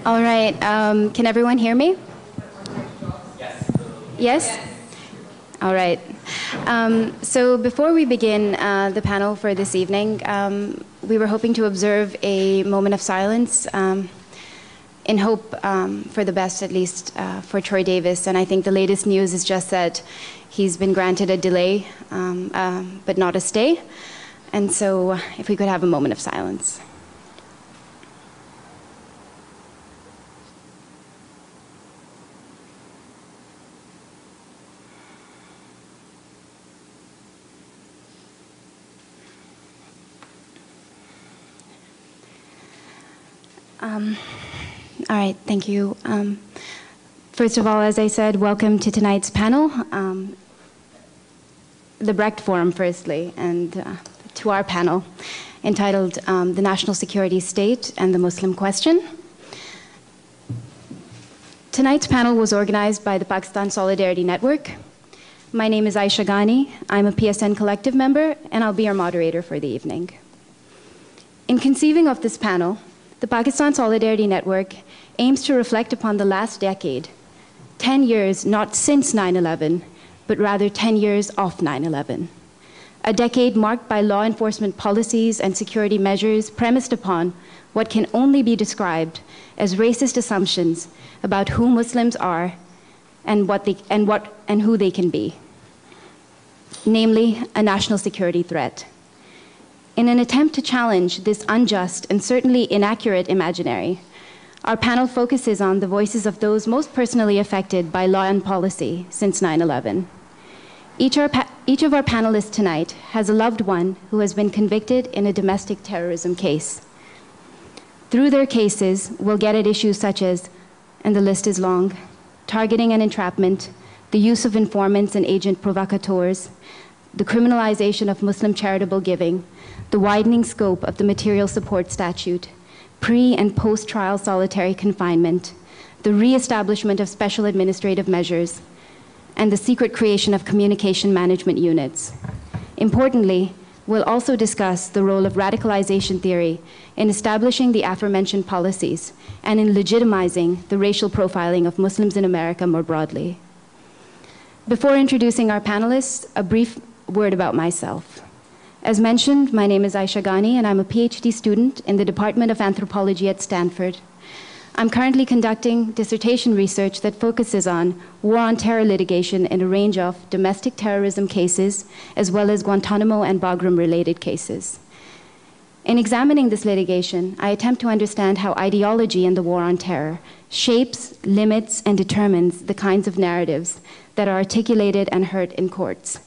All right, can everyone hear me? Yes? All right. So before we begin the panel for this evening, we were hoping to observe a moment of silence in hope for the best, at least for Troy Davis. And I think the latest news is just that he's been granted a delay, but not a stay. And so if we could have a moment of silence. All right, thank you. First of all, as I said, welcome to tonight's panel, the Brecht Forum, firstly, and to our panel, entitled The National Security State and the Muslim Question. Tonight's panel was organized by the Pakistan Solidarity Network. My name is Aisha Ghani. I'm a PSN Collective member, and I'll be your moderator for the evening. In conceiving of this panel, the Pakistan Solidarity Network aims to reflect upon the last decade, 10 years not since 9/11, but rather 10 years of 9/11. A decade marked by law enforcement policies and security measures premised upon what can only be described as racist assumptions about who Muslims are and who they can be, namely a national security threat. In an attempt to challenge this unjust and certainly inaccurate imaginary, our panel focuses on the voices of those most personally affected by law and policy since 9/11. Each of our panelists tonight has a loved one who has been convicted in a domestic terrorism case. Through their cases, we'll get at issues such as, and the list is long, targeting and entrapment, the use of informants and agent provocateurs, the criminalization of Muslim charitable giving, the widening scope of the material support statute, pre- and post-trial solitary confinement, the re-establishment of special administrative measures, and the secret creation of communication management units. Importantly, we'll also discuss the role of radicalization theory in establishing the aforementioned policies and in legitimizing the racial profiling of Muslims in America more broadly. Before introducing our panelists, a brief word about myself. As mentioned, my name is Aisha Ghani, and I'm a PhD student in the Department of Anthropology at Stanford. I'm currently conducting dissertation research that focuses on war on terror litigation in a range of domestic terrorism cases, as well as Guantanamo and Bagram-related cases. In examining this litigation, I attempt to understand how ideology in the war on terror shapes, limits, and determines the kinds of narratives that are articulated and heard in courts.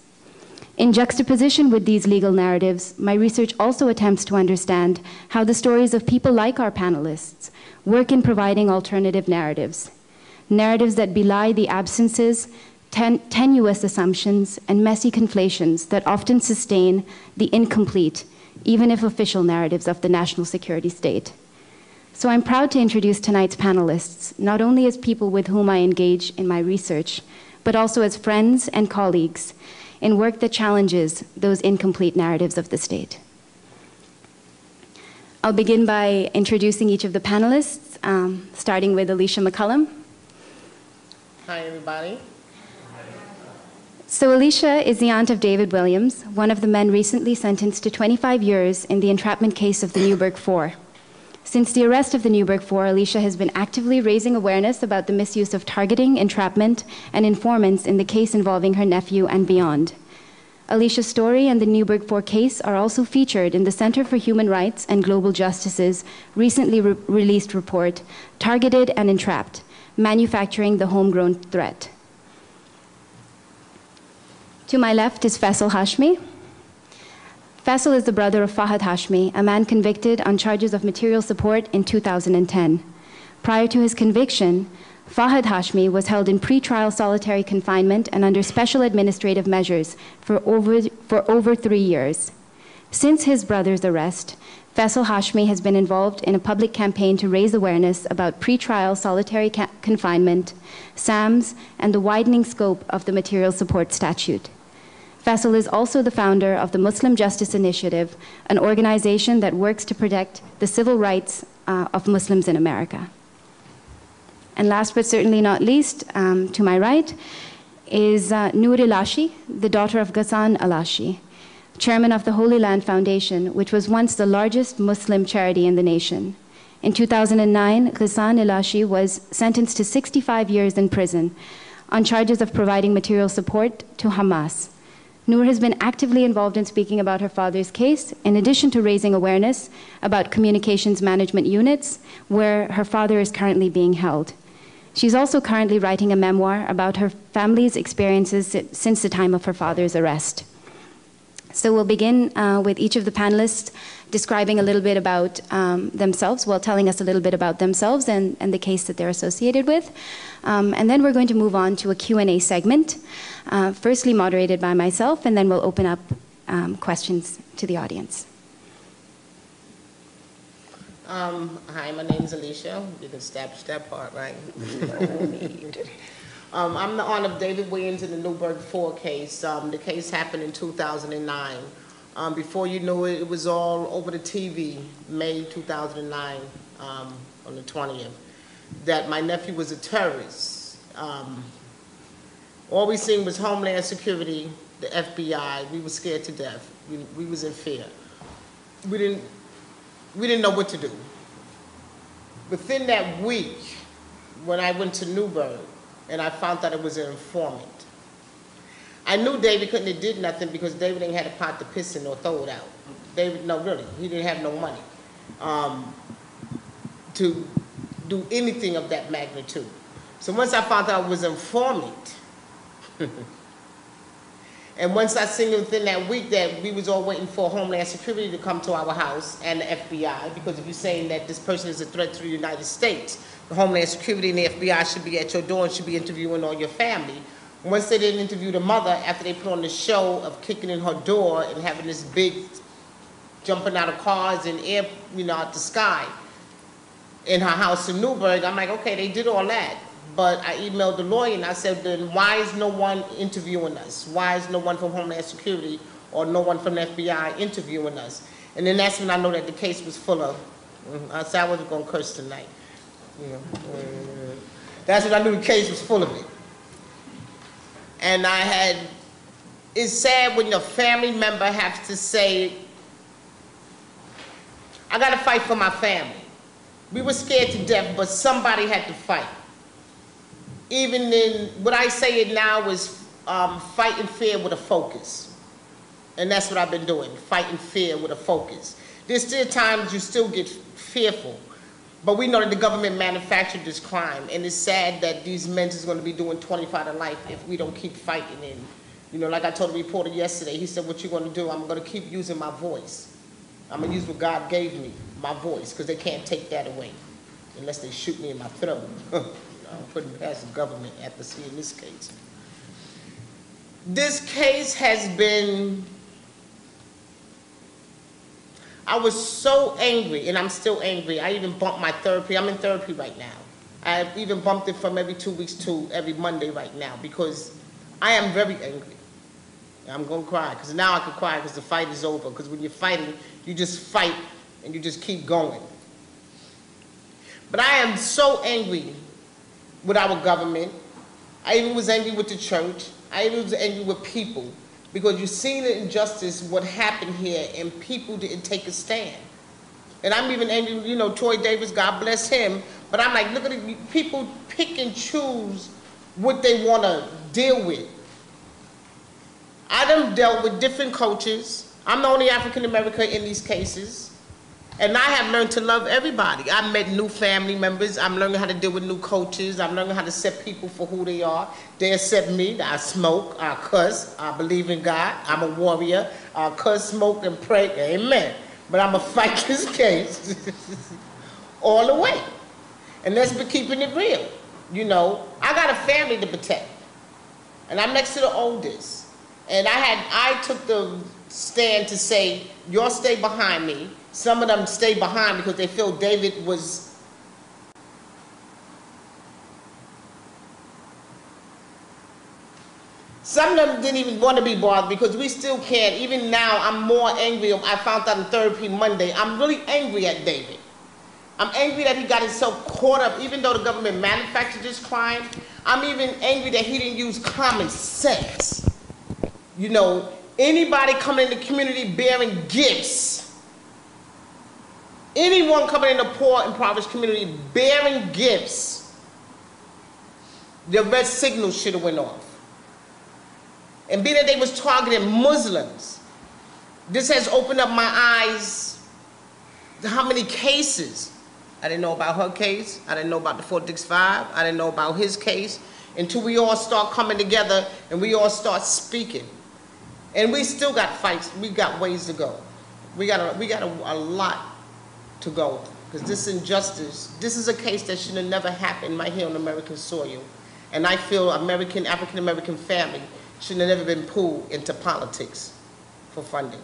In juxtaposition with these legal narratives, my research also attempts to understand how the stories of people like our panelists work in providing alternative narratives, narratives that belie the absences, tenuous assumptions, and messy conflations that often sustain the incomplete, even if official narratives of the national security state. So I'm proud to introduce tonight's panelists, not only as people with whom I engage in my research, but also as friends and colleagues in work that challenges those incomplete narratives of the state. I'll begin by introducing each of the panelists, starting with Alicia McWilliams. Hi, everybody. So Alicia is the aunt of David Williams, one of the men recently sentenced to 25 years in the entrapment case of the Newburgh Four. Since the arrest of the Newburgh Four, Alicia has been actively raising awareness about the misuse of targeting, entrapment, and informants in the case involving her nephew and beyond. Alicia's story and the Newburgh Four case are also featured in the Center for Human Rights and Global Justice's recently released report, Targeted and Entrapped: Manufacturing the Homegrown Threat. To my left is Faisal Hashmi. Faisal is the brother of Fahad Hashmi, a man convicted on charges of material support in 2010. Prior to his conviction, Fahad Hashmi was held in pre-trial solitary confinement and under special administrative measures for over 3 years. Since his brother's arrest, Faisal Hashmi has been involved in a public campaign to raise awareness about pre-trial solitary confinement, SAMs, and the widening scope of the material support statute. Faisal is also the founder of the Muslim Justice Initiative, an organization that works to protect the civil rights of Muslims in America. And last but certainly not least, to my right, is Noor Elahi, the daughter of Ghassan Elahi, chairman of the Holy Land Foundation, which was once the largest Muslim charity in the nation. In 2009, Ghassan Elahi was sentenced to 65 years in prison on charges of providing material support to Hamas. Noor has been actively involved in speaking about her father's case, in addition to raising awareness about communications management units, where her father is currently being held. She's also currently writing a memoir about her family's experiences since the time of her father's arrest. So we'll begin with each of the panelists describing a little bit about themselves, well, telling us a little bit about themselves and the case that they're associated with. And then we're going to move on to a Q&A segment, firstly moderated by myself, and then we'll open up questions to the audience. Hi, my name is Alicia. You can establish that part, right? I'm the aunt of David Williams in the Newburgh 4 case. The case happened in 2009. Before you knew it, it was all over the TV, May 2009, on the 20th, that my nephew was a terrorist. All we seen was Homeland Security, the FBI. We were scared to death. We was in fear. We didn't know what to do. Within that week, when I went to Newburgh, and I found out it was an informant, I knew David couldn't have did nothing because David ain't had a pot to piss in or throw it out. David, no, really, he didn't have no money to do anything of that magnitude. So once I found out it was an informant, and once I seen within that week that we was all waiting for Homeland Security to come to our house and the FBI, because if you're saying that this person is a threat to the United States, the Homeland Security and the FBI should be at your door and should be interviewing all your family. Once they didn't interview the mother, after they put on the show of kicking in her door and having this big jumping out of cars and air, out the sky in her house in Newburgh, I'm like, okay, they did all that. But I emailed the lawyer and I said, then why is no one interviewing us? Why is no one from Homeland Security or no one from the FBI interviewing us? And then that's when I know that the case was full of, I said I wasn't going to curse tonight. That's when I knew the case was full of it. And it's sad when your family member has to say, I got to fight for my family. We were scared to death, but somebody had to fight. Even in, what I say it now is fighting fear with a focus. And that's what I've been doing, fighting fear with a focus. There's still times you still get fearful, but we know that the government manufactured this crime, and it's sad that these men is going to be doing 25 to life if we don't keep fighting. And, like I told the reporter yesterday, he said, what you going to do? I'm going to keep using my voice. I'm going to use what God gave me, my voice, because they can't take that away unless they shoot me in my throat. I'm putting past the government after seeing this case. This case has been, I was so angry, and I'm still angry. I even bumped my therapy. I'm in therapy right now. I even bumped it from every 2 weeks to every Monday right now because I am very angry. I'm going to cry because now I can cry because the fight is over. Because when you're fighting, you just fight and you just keep going. But I am so angry with our government. I even was angry with the church. I even was angry with people because you've seen the injustice, what happened here, and people didn't take a stand. And I'm even angry, Troy Davis, God bless him, but I'm like, look at it, people pick and choose what they want to deal with. I done dealt with different coaches. I'm the only African American in these cases. And I have learned to love everybody. I met new family members. I'm learning how to deal with new coaches. I'm learning how to accept people for who they are. They accept me. I smoke. I cuss. I believe in God. I'm a warrior. I cuss, smoke, and pray. Amen. But I'm going to fight this case all the way. And let's be keeping it real. I got a family to protect. And I'm next to the oldest. And I took the stand to say, y'all stay behind me. Some of them stay behind because they feel David was some of them didn't even want to be bothered because we still can't. Even now, I'm more angry. I found out on therapy Monday. I'm really angry at David I'm angry that he got himself caught up, even though the government manufactured this crime. I'm even angry that he didn't use common sense. You know, anybody coming in the community bearing gifts, anyone coming in the poor, impoverished community bearing gifts, the red signal should have went off. And being that they was targeting Muslims, this has opened up my eyes to how many cases. I didn't know about her case. I didn't know about the 465. I didn't know about his case until we all start coming together and we all start speaking. And we still got fights. We got ways to go. We got a lot to go, because this injustice, this is a case that should have never happened right here on American soil. And I feel African-American family should have never been pulled into politics for funding,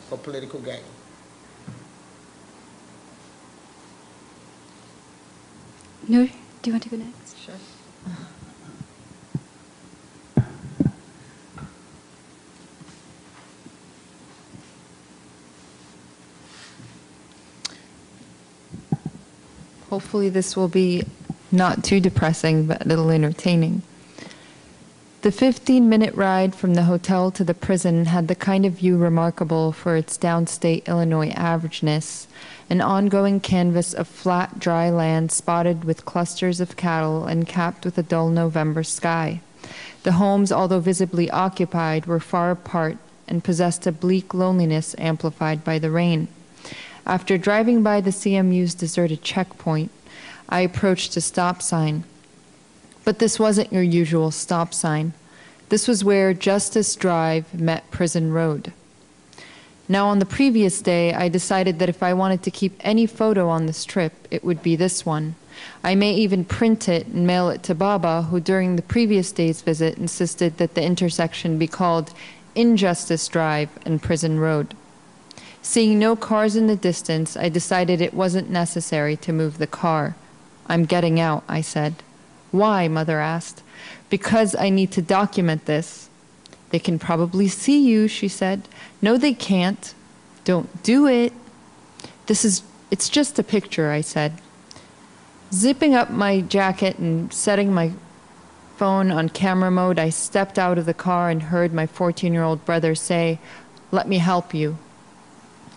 for political gain. Noor, do you want to go next? Sure. Hopefully this will be not too depressing, but a little entertaining. The 15-minute ride from the hotel to the prison had the kind of view remarkable for its downstate Illinois averageness, an ongoing canvas of flat, dry land spotted with clusters of cattle and capped with a dull November sky. The homes, although visibly occupied, were far apart and possessed a bleak loneliness amplified by the rain. After driving by the CMU's deserted checkpoint, I approached a stop sign. But this wasn't your usual stop sign. This was where Justice Drive met Prison Road. Now, on the previous day, I decided that if I wanted to keep any photo on this trip, it would be this one. I may even print it and mail it to Baba, who during the previous day's visit insisted that the intersection be called Injustice Drive and Prison Road. Seeing no cars in the distance, I decided it wasn't necessary to move the car. "I'm getting out," I said. "Why?" Mother asked. "Because I need to document this." "They can probably see you," she said. "No, they can't." "Don't do it." It's just a picture," I said. Zipping up my jacket and setting my phone on camera mode, I stepped out of the car and heard my 14-year-old brother say, "Let me help you."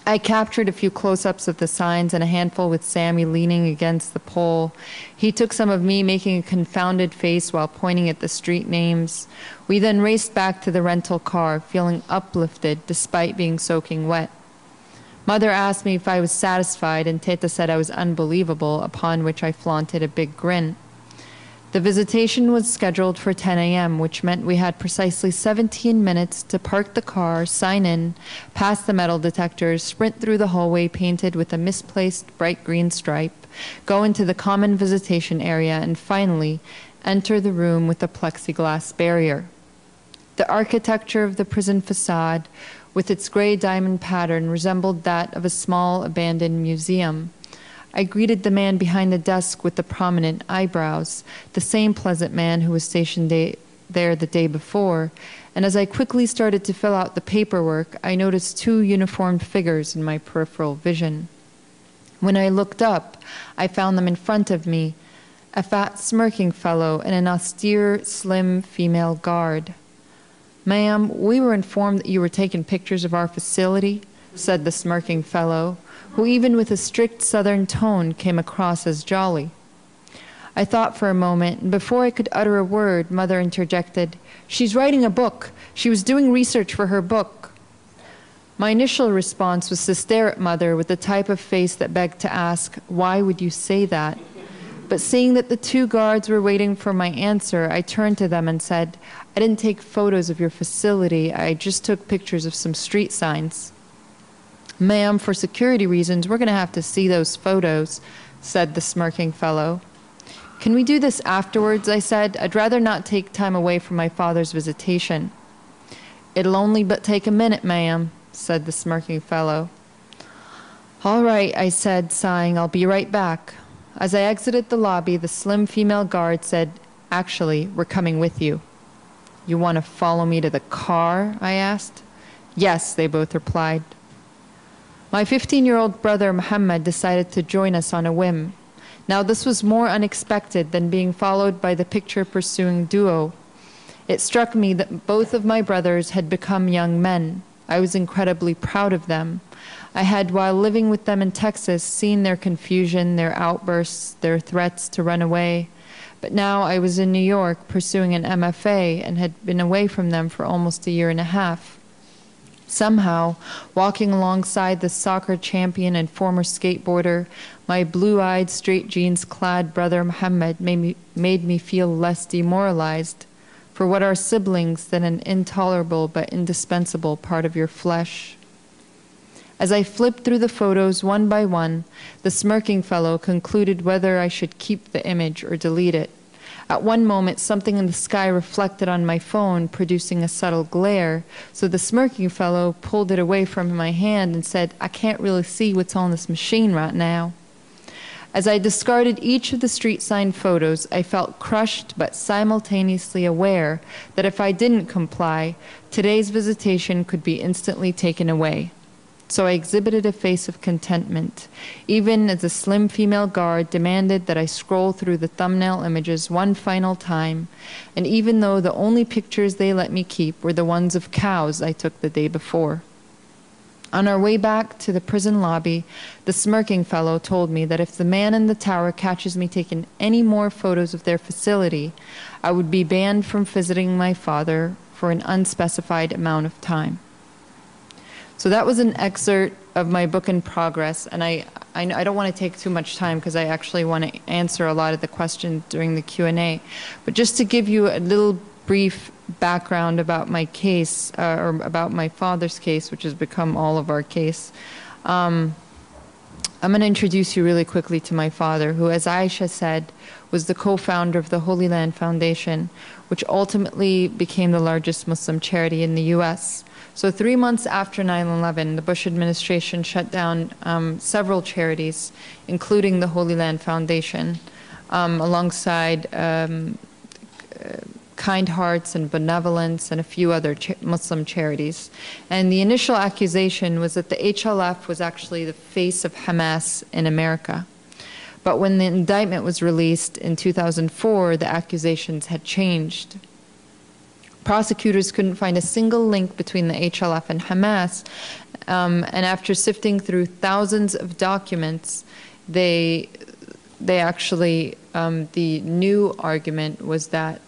I captured a few close-ups of the signs and a handful with Sammy leaning against the pole. He took some of me making a confounded face while pointing at the street names. We then raced back to the rental car, feeling uplifted despite being soaking wet. Mother asked me if I was satisfied, and Teta said I was unbelievable, upon which I flaunted a big grin. The visitation was scheduled for 10 a.m., which meant we had precisely 17 minutes to park the car, sign in, pass the metal detectors, sprint through the hallway painted with a misplaced bright green stripe, go into the common visitation area, and finally enter the room with a plexiglass barrier. The architecture of the prison facade, with its gray diamond pattern, resembled that of a small abandoned museum. I greeted the man behind the desk with the prominent eyebrows, the same pleasant man who was stationed there the day before, and as I quickly started to fill out the paperwork, I noticed two uniformed figures in my peripheral vision. When I looked up, I found them in front of me, a fat, smirking fellow and an austere, slim female guard. "Ma'am, we were informed that you were taking pictures of our facility," said the smirking fellow, who even with a strict Southern tone came across as jolly. I thought for a moment, and before I could utter a word, Mother interjected, "She's writing a book. She was doing research for her book." My initial response was to stare at Mother with the type of face that begged to ask, "Why would you say that?" But seeing that the two guards were waiting for my answer, I turned to them and said, "I didn't take photos of your facility. I just took pictures of some street signs." "Ma'am, for security reasons, we're going to have to see those photos," said the smirking fellow. "Can we do this afterwards?" I said. "I'd rather not take time away from my father's visitation." "It'll only but take a minute, ma'am," said the smirking fellow. "All right," I said, sighing. "I'll be right back." As I exited the lobby, the slim female guard said, "Actually, we're coming with you." "You want to follow me to the car?" I asked. "Yes," they both replied. My 15-year-old brother Muhammad decided to join us on a whim. Now this was more unexpected than being followed by the picture-pursuing duo. It struck me that both of my brothers had become young men. I was incredibly proud of them. I had, while living with them in Texas, seen their confusion, their outbursts, their threats to run away. But now I was in New York pursuing an MFA and had been away from them for almost a year and a half. Somehow, walking alongside the soccer champion and former skateboarder, my blue-eyed, straight jeans-clad brother Muhammad made me feel less demoralized. For what are siblings than an intolerable but indispensable part of your flesh? As I flipped through the photos one by one, the smirking fellow concluded whether I should keep the image or delete it. At one moment, something in the sky reflected on my phone, producing a subtle glare, so the smirking fellow pulled it away from my hand and said, "I can't really see what's on this machine right now." As I discarded each of the street sign photos, I felt crushed but simultaneously aware that if I didn't comply, today's visitation could be instantly taken away. So I exhibited a face of contentment, even as a slim female guard demanded that I scroll through the thumbnail images one final time, and even though the only pictures they let me keep were the ones of cows I took the day before. On our way back to the prison lobby, the smirking fellow told me that if the man in the tower catches me taking any more photos of their facility, I would be banned from visiting my father for an unspecified amount of time. So that was an excerpt of my book in progress, and I don't want to take too much time because I actually want to answer a lot of the questions during the Q&A. But just to give you a little brief background about my case, or about my father's case, which has become all of our case, I'm going to introduce you really quickly to my father, who, as Aisha said, was the co-founder of the Holy Land Foundation, which ultimately became the largest Muslim charity in the U.S. So 3 months after 9/11, the Bush administration shut down several charities, including the Holy Land Foundation, alongside Kind Hearts and Benevolence and a few other Muslim charities. And the initial accusation was that the HLF was actually the face of Hamas in America. But when the indictment was released in 2004, the accusations had changed. Prosecutors couldn't find a single link between the HLF and Hamas, and after sifting through thousands of documents, they actually, the new argument was that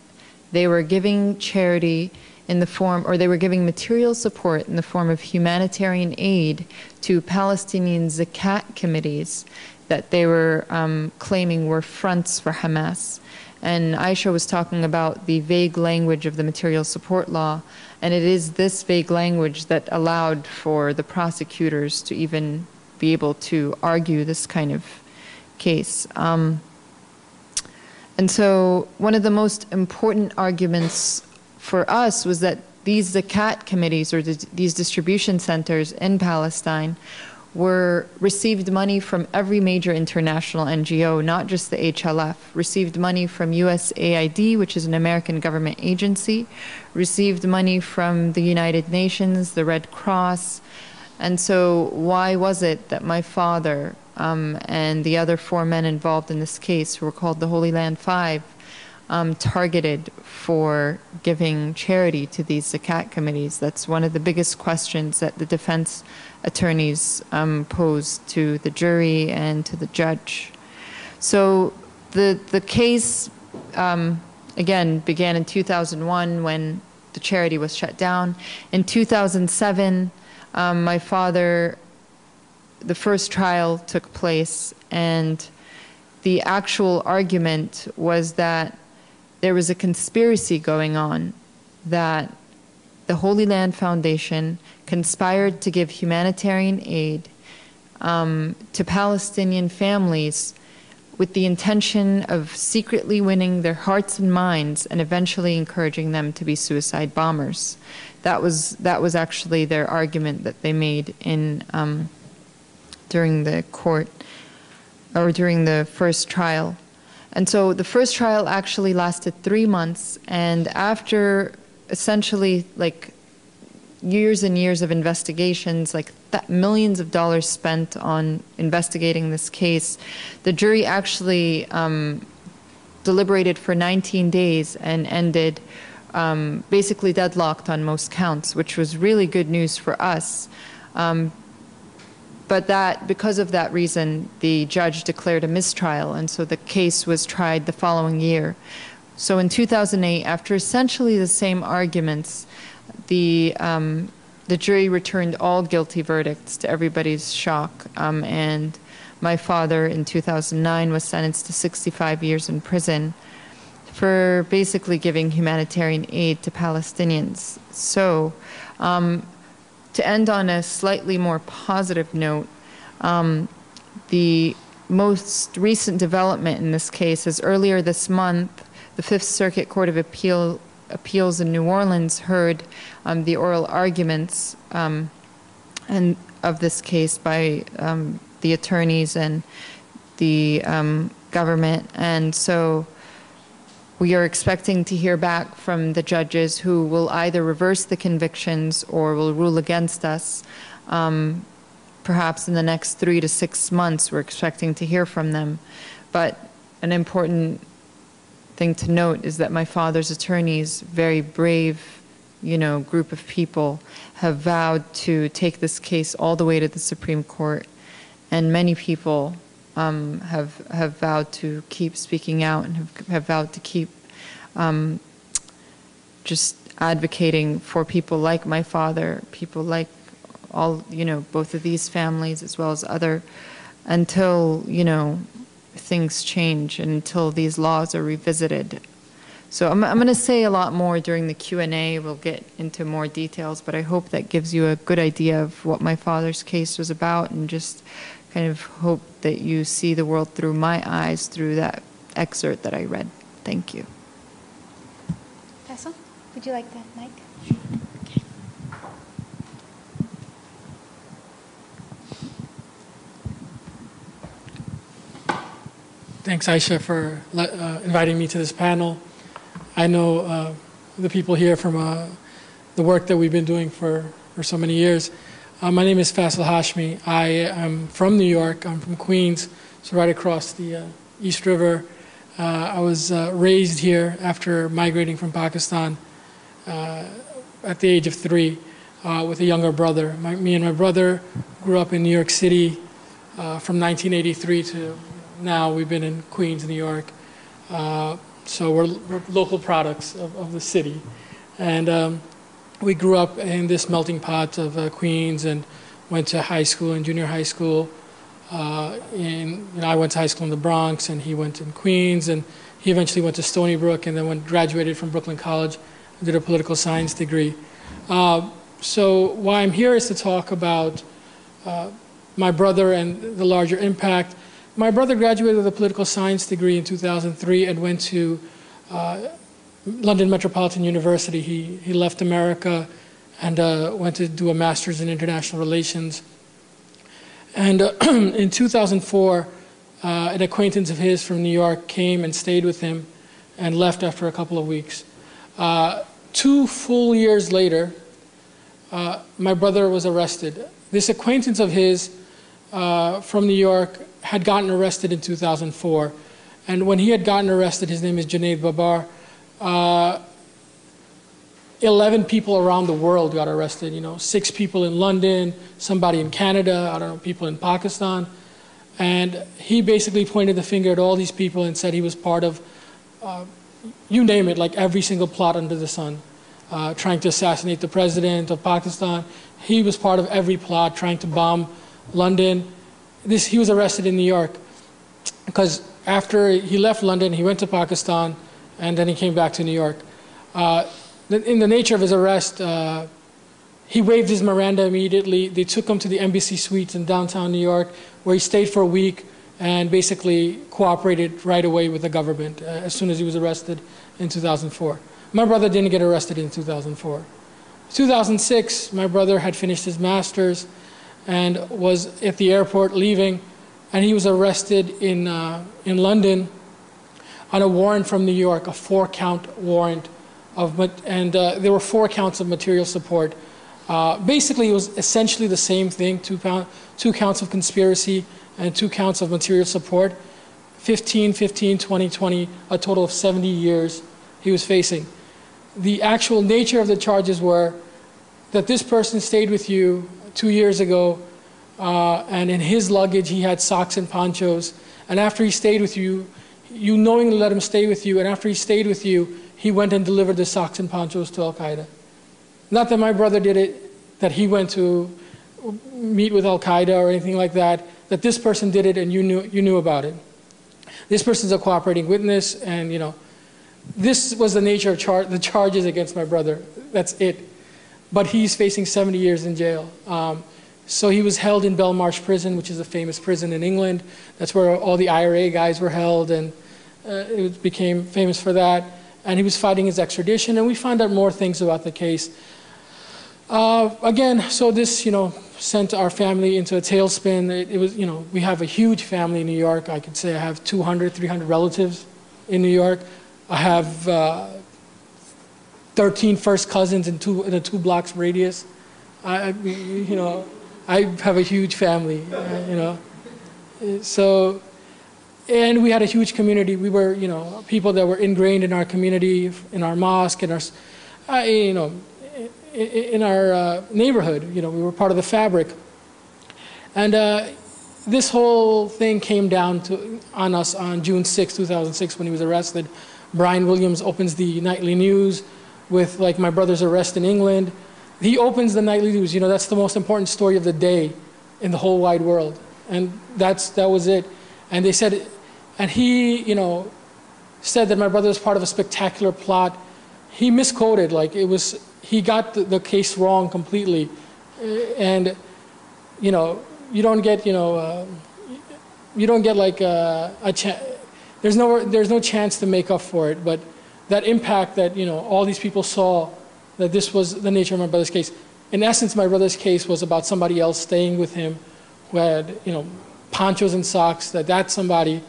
they were giving charity in the form, or they were giving material support in the form of humanitarian aid to Palestinian zakat committees that they were claiming were fronts for Hamas. And Aisha was talking about the vague language of the material support law, and it is this vague language that allowed for the prosecutors to even be able to argue this kind of case. And so one of the most important arguments for us was that these zakat committees, or these distribution centers in Palestine, received money from every major international NGO, not just the HLF, received money from USAID, which is an American government agency, received money from the United Nations, the Red Cross. And so why was it that my father and the other 4 men involved in this case, who were called the Holy Land Five, targeted for giving charity to these zakat committees? That's one of the biggest questions that the defense attorneys posed to the jury and to the judge. So the case, again, began in 2001 when the charity was shut down. In 2007, my father, the first trial took place, and the actual argument was that there was a conspiracy going on, that the Holy Land Foundation conspired to give humanitarian aid to Palestinian families with the intention of secretly winning their hearts and minds and eventually encouraging them to be suicide bombers. That was actually their argument that they made in during the court, or during the first trial. And so the first trial actually lasted 3 months, and after essentially years and years of investigations, like millions of dollars spent on investigating this case. The jury actually deliberated for 19 days and ended basically deadlocked on most counts, which was really good news for us. But because of that reason, the judge declared a mistrial, and so the case was tried the following year. So in 2008, after essentially the same arguments, the jury returned all guilty verdicts to everybody's shock, and my father in 2009 was sentenced to 65 years in prison for basically giving humanitarian aid to Palestinians. So to end on a slightly more positive note, the most recent development in this case is earlier this month, the Fifth Circuit Court of Appeals in New Orleans heard the oral arguments and of this case by the attorneys and the government. And so we are expecting to hear back from the judges who will either reverse the convictions or will rule against us. Perhaps in the next 3 to 6 months, we're expecting to hear from them. But an important thing to note is that my father's attorneys, very brave, group of people, have vowed to take this case all the way to the Supreme Court. And many people have vowed to keep speaking out and have vowed to keep just advocating for people like my father, people like all, both of these families as well as other, until, things change and until these laws are revisited. So I'm going to say a lot more during the Q&A. We'll get into more details, but I hope that gives you a good idea of what my father's case was about, and just kind of hope that you see the world through my eyes through that excerpt that I read. Thank you. Faisal, would you like the mic? Thanks, Aisha, for inviting me to this panel. I know the people here from the work that we've been doing for so many years. My name is Faisal Hashmi. I am from New York. I'm from Queens, so right across the East River. I was raised here after migrating from Pakistan at the age of 3 with a younger brother. Me and my brother grew up in New York City from 1983 to now. We've been in Queens, New York. So we're local products of the city. And we grew up in this melting pot of Queens and went to high school and junior high school. I went to high school in the Bronx, and he went in Queens, and he eventually went to Stony Brook, and then graduated from Brooklyn College and did a political science degree. So why I'm here is to talk about my brother and the larger impact. My brother graduated with a political science degree in 2003 and went to London Metropolitan University. He left America and went to do a master's in international relations. And in 2004, an acquaintance of his from New York came and stayed with him and left after a couple of weeks. 2 full years later, my brother was arrested. This acquaintance of his from New York had gotten arrested in 2004. And when he had gotten arrested, his name is Junaid Babar, 11 people around the world got arrested. 6 people in London, somebody in Canada, I don't know, people in Pakistan. And he basically pointed the finger at all these people and said he was part of, you name it, like every single plot under the sun. Trying to assassinate the president of Pakistan. He was part of every plot, trying to bomb London. He was arrested in New York because after he left London, he went to Pakistan, and then he came back to New York. In the nature of his arrest, he waived his Miranda immediately. They took him to the Embassy Suites in downtown New York, where he stayed for a week and basically cooperated right away with the government as soon as he was arrested in 2004. My brother didn't get arrested in 2004. 2006, my brother had finished his master's and was at the airport leaving, and he was arrested in London on a warrant from New York, a 4-count warrant, and there were 4 counts of material support. Basically, it was essentially the same thing, 2 counts of conspiracy and 2 counts of material support. 15, 15, 20, 20, a total of 70 years he was facing. The actual nature of the charges were that this person stayed with you 2 years ago, and in his luggage he had socks and ponchos, and after he stayed with you, you knowingly let him stay with you, and after he stayed with you, he went and delivered the socks and ponchos to Al-Qaeda. Not that my brother did it, that he went to meet with Al-Qaeda or anything like that, that this person did it and you knew about it. This person's a cooperating witness, and this was the nature of the charges against my brother. That's it. But he's facing 70 years in jail. So he was held in Belmarsh Prison, which is a famous prison in England. That's where all the IRA guys were held, and it became famous for that. And he was fighting his extradition, and we found out more things about the case. Again, so this, sent our family into a tailspin. It was, we have a huge family in New York. I could say I have 200, 300 relatives in New York. I have 13 first cousins in a 2 blocks radius. I have a huge family, So, and we had a huge community. We were, people that were ingrained in our community, in our mosque, in our, in our neighborhood. We were part of the fabric. And this whole thing came down on us on June 6, 2006, when he was arrested. Brian Williams opens the nightly news with my brother's arrest in England. He opens the nightly news. That's the most important story of the day in the whole wide world. And that was it. And they said, and he, said that my brother was part of a spectacular plot. He misquoted, he got the case wrong completely. And, you don't get, you don't get a chance. There's no chance to make up for it. But that impact that, all these people saw, that this was the nature of my brother's case. In essence, my brother's case was about somebody else staying with him who had, ponchos and socks, that somebody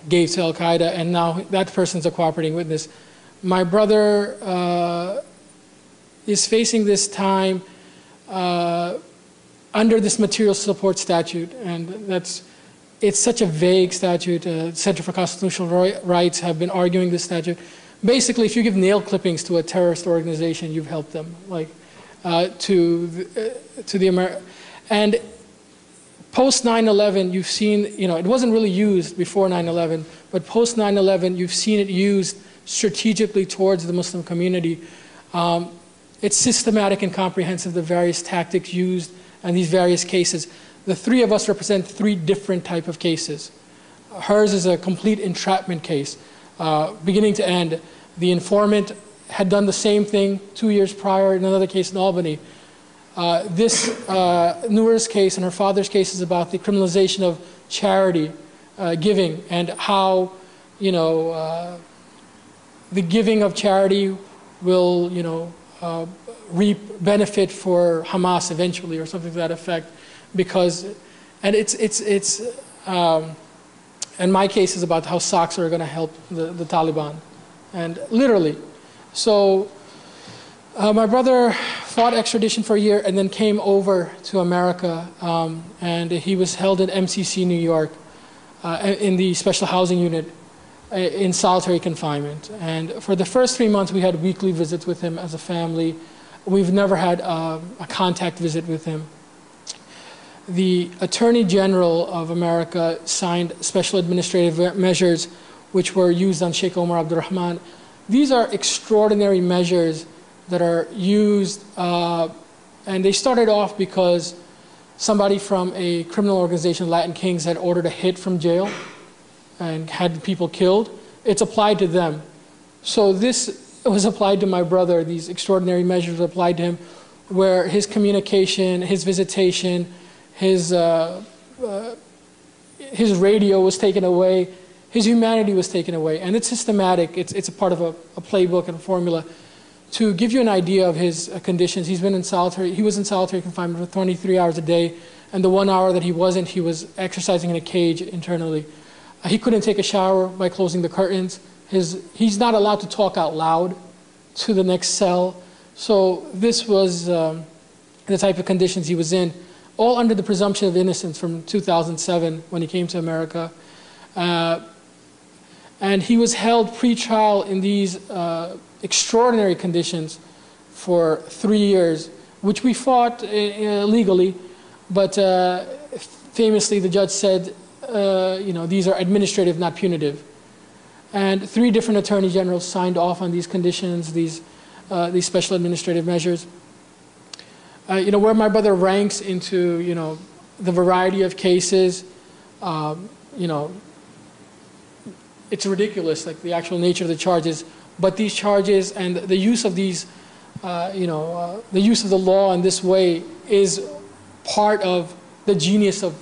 gave to Al-Qaeda, and now that person's a cooperating witness. My brother is facing this time under this material support statute, and it's such a vague statute. Center for Constitutional Rights have been arguing this statute. Basically, if you give nail clippings to a terrorist organization, you've helped them, to the and post 9/11, you've seen, it wasn't really used before 9/11, but post 9/11, you've seen it used strategically towards the Muslim community. It's systematic and comprehensive, the various tactics used and these various cases. The 3 of us represent 3 different type of cases. Hers is a complete entrapment case, beginning to end. The informant had done the same thing 2 years prior in another case in Albany. Noor's case and her father's case is about the criminalization of charity giving, and how, the giving of charity will, reap benefit for Hamas eventually, or something to that effect, because, and and my case is about how socks are going to help the Taliban, and literally. So my brother fought extradition for a year and then came over to America, and he was held at MCC New York in the special housing unit in solitary confinement. And for the first 3 months, we had weekly visits with him as a family. We've never had a contact visit with him. The Attorney General of America signed special administrative measures which were used on Sheikh Omar Abdurrahman. These are extraordinary measures that are used, and they started off because somebody from a criminal organization, Latin Kings, had ordered a hit from jail and had people killed. It's applied to them. So this was applied to my brother. These extraordinary measures were applied to him, where his communication, his visitation, his radio was taken away, his humanity was taken away. And it's systematic. It's a part of a playbook and a formula. To give you an idea of his conditions, he was in solitary confinement for 23 hours a day, and the 1 hour that he wasn't, he was exercising in a cage internally. He couldn't take a shower by closing the curtains. He's not allowed to talk out loud to the next cell. So this was the type of conditions he was in, all under the presumption of innocence from 2007 when he came to America. And he was held pre-trial in these extraordinary conditions for 3 years, which we fought legally, but famously the judge said, these are administrative, not punitive. And 3 different attorney generals signed off on these conditions, these special administrative measures. Where my brother ranks into, the variety of cases, it's ridiculous, like the actual nature of the charges. But these charges and the use of these, the use of the law in this way is part of the genius of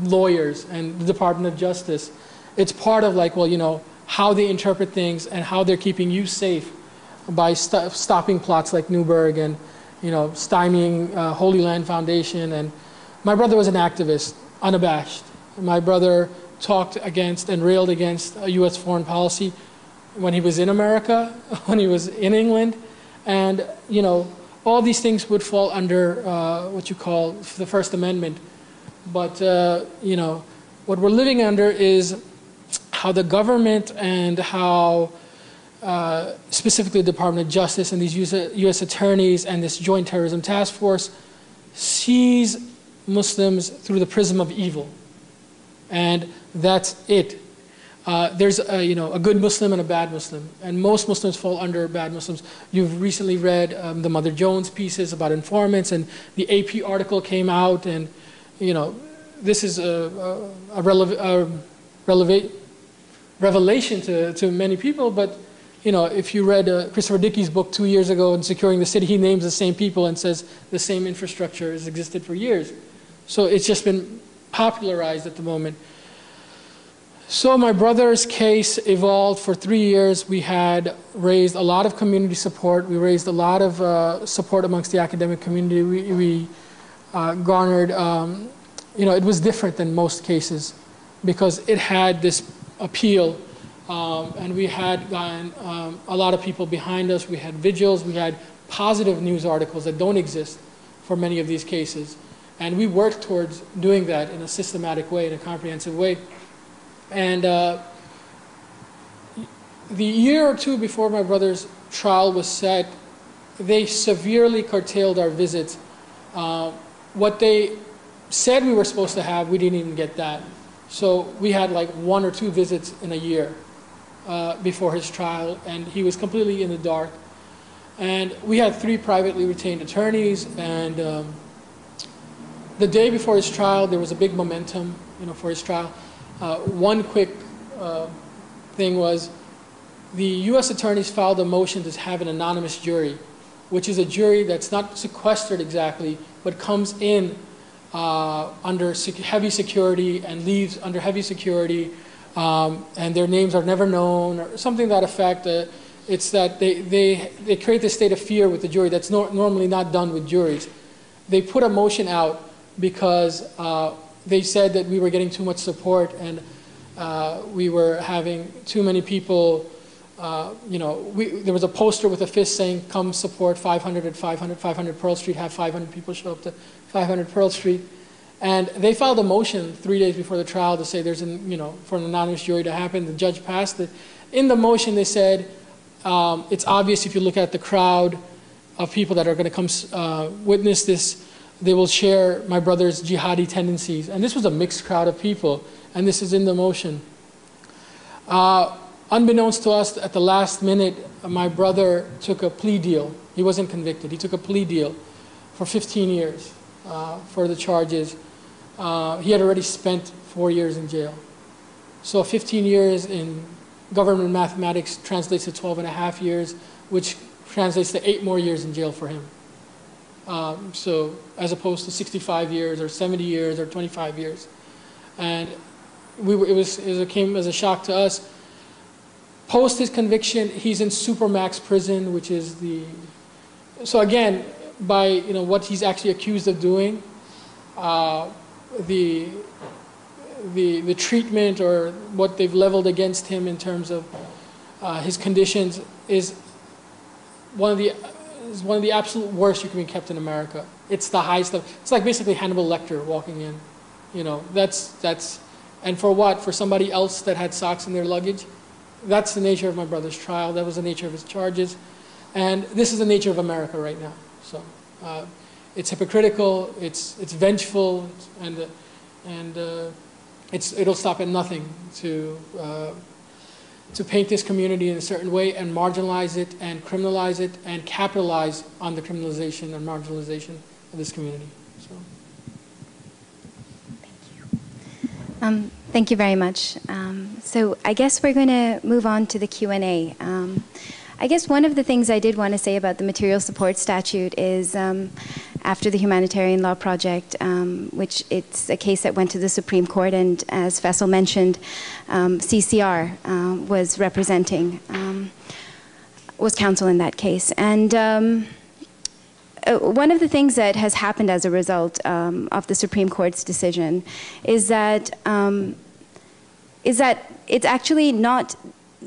lawyers and the Department of Justice. It's part of how they interpret things and how they're keeping you safe by stopping plots like Newburgh and, stymieing Holy Land Foundation. And my brother was an activist, unabashed. My brother talked against and railed against U.S. foreign policy when he was in America, when he was in England. And, all these things would fall under what you call the First Amendment. But, what we're living under is how the government and how specifically the Department of Justice and these U.S. attorneys and this Joint Terrorism Task Force sees Muslims through the prism of evil. And that's it. There's a good Muslim and a bad Muslim, and most Muslims fall under bad Muslims. You've recently read the Mother Jones pieces about informants, and the AP article came out, and this is a revelation to many people. But if you read Christopher Dickey's book 2 years ago in Securing the City, he names the same people and says the same infrastructure has existed for years. So it's just been popularized at the moment. So my brother's case evolved for 3 years. We had raised a lot of community support. We raised a lot of support amongst the academic community. We garnered, it was different than most cases because it had this appeal. And we had gotten a lot of people behind us. We had vigils. We had positive news articles that don't exist for many of these cases. And we worked towards doing that in a systematic way, in a comprehensive way. And the year or two before my brother's trial was set, they severely curtailed our visits. What they said we were supposed to have, we didn't even get that. So we had like 1 or 2 visits in a year before his trial, and he was completely in the dark. And we had 3 privately retained attorneys, and the day before his trial, there was a big momentum, for his trial. One quick thing was the U.S. attorneys filed a motion to have an anonymous jury, which is a jury that's not sequestered exactly, but comes in under heavy security and leaves under heavy security, and their names are never known, or something to that effect. It's that they create this state of fear with the jury that's normally not done with juries. They put a motion out because they said that we were getting too much support and we were having too many people. There was a poster with a fist saying, "Come support 500 at 500 Pearl Street." Have 500 people show up to 500 Pearl Street, and they filed a motion 3 days before the trial to say there's for an anonymous jury to happen. The judge passed it. In the motion, they said it's obvious if you look at the crowd of people that are going to come witness this. They will share my brother's jihadi tendencies. And this was a mixed crowd of people, and this is in the motion. Unbeknownst to us, at the last minute, my brother took a plea deal. He wasn't convicted. He took a plea deal for 15 years for the charges. He had already spent 4 years in jail. So 15 years in government mathematics translates to 12 and a half years, which translates to 8 more years in jail for him. So as opposed to 65 years or 70 years or 25 years. And it came as a shock to us. Post his conviction, he's in supermax prison, which is so again, by what he's actually accused of doing, the treatment or what they've leveled against him in terms of his conditions is one of the is one of the absolute worst you can be kept in America. It's the highest level. It's like basically Hannibal Lecter walking in. You know, and for what? For somebody else that had socks in their luggage? That's the nature of my brother's trial. That was the nature of his charges. And this is the nature of America right now. So it's hypocritical, it's vengeful, and it'll stop at nothing to paint this community in a certain way and marginalize it and criminalize it and capitalize on the criminalization and marginalization of this community. So. Thank you very much. So I guess we're going to move on to the Q&A. I guess one of the things I did want to say about the material support statute is after the Humanitarian Law Project, which it's a case that went to the Supreme Court, and as Faisal mentioned, CCR was representing, was counsel in that case. And one of the things that has happened as a result of the Supreme Court's decision is that it's actually not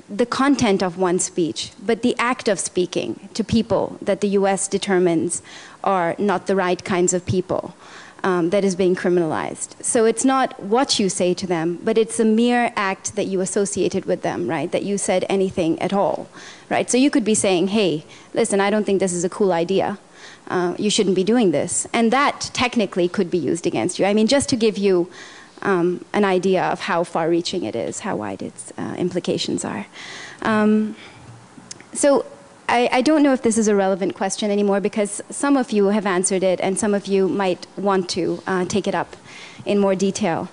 the content of one's speech, but the act of speaking to people that the U.S. determines are not the right kinds of people that is being criminalized. So it's not what you say to them, but it's a mere act that you associated with them, right? That you said anything at all, right? So you could be saying, hey, listen, I don't think this is a cool idea. You shouldn't be doing this. And that technically could be used against you. I mean, just to give you an idea of how far-reaching it is, how wide its implications are. So I don't know if this is a relevant question anymore because some of you have answered it and some of you might want to take it up in more detail.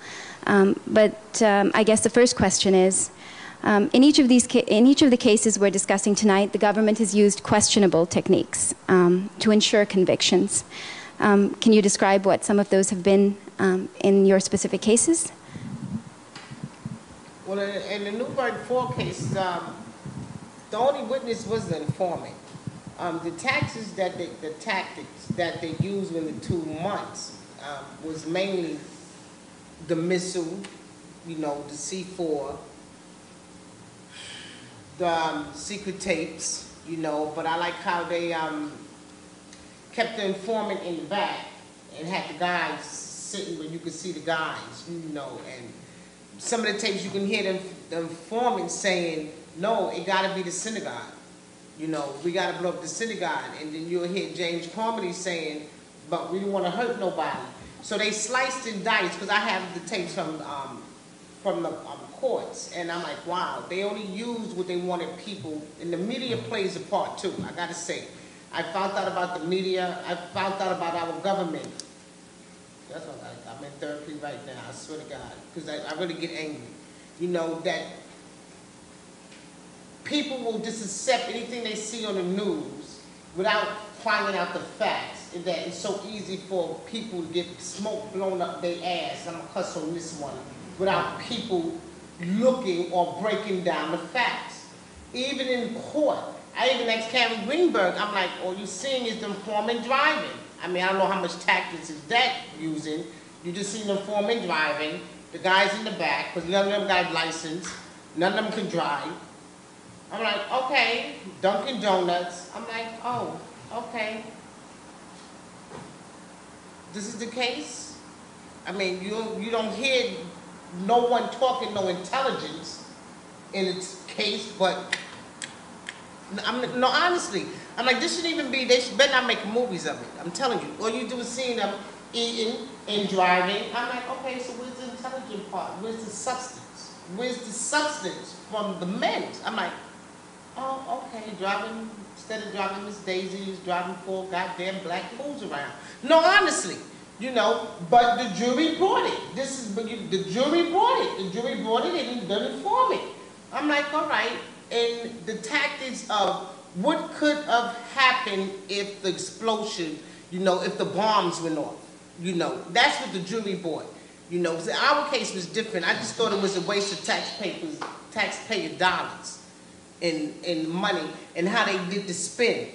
But I guess the first question is, in each of the cases we're discussing tonight, the government has used questionable techniques to ensure convictions. Can you describe what some of those have been in your specific cases? Well, in the Newburgh 4 case, the only witness was the informant. The tactics that they used in the 2 months was mainly the missile, you know, the C4, the secret tapes, you know, but I like how they kept the informant in the back and had the guys sitting where you could see the guys, you know, and some of the tapes you can hear the informant saying, no, it got to be the synagogue. You know, we got to blow up the synagogue. And then you'll hear James Carmody saying, but we don't want to hurt nobody. So they sliced and diced, because I have the tapes from the courts, and I'm like, wow, they only used what they wanted people, and the media plays a part too, I got to say. I found out about the media, I found out about our government. That's what I'm in therapy right now, I swear to God, because I really get angry. You know, that people will just accept anything they see on the news without finding out the facts, and that it's so easy for people to get smoke blown up their ass, I'm going to cuss on this one, without people looking or breaking down the facts. Even in court, I even asked Karen Greenberg, I'm like, all you're seeing is the informant driving. I mean, I don't know how much tactics is that using. You just see the informant driving, the guys in the back, because none of them got a license, none of them can drive. I'm like, okay, Dunkin' Donuts. I'm like, oh, okay. This is the case? I mean, you don't hear no one talking no intelligence in its case, but no, honestly, I'm like, this shouldn't even be, they better not make movies of it. I'm telling you. All you do is seeing them eating and driving. I'm like, okay, so where's the intelligent part? Where's the substance? Where's the substance from the men? I'm like, oh, okay, driving, instead of driving Miss Daisy, he's driving 4 goddamn black fools around. No, honestly. You know, but the jury brought it. The jury brought it. The jury brought it and didn't inform it. I'm like, all right. And the tactics of what could have happened if the explosion, you know, if the bombs went off, you know, that's what the jury brought. You know, our case was different. I just thought it was a waste of taxpayer dollars and money, and how they did the spin,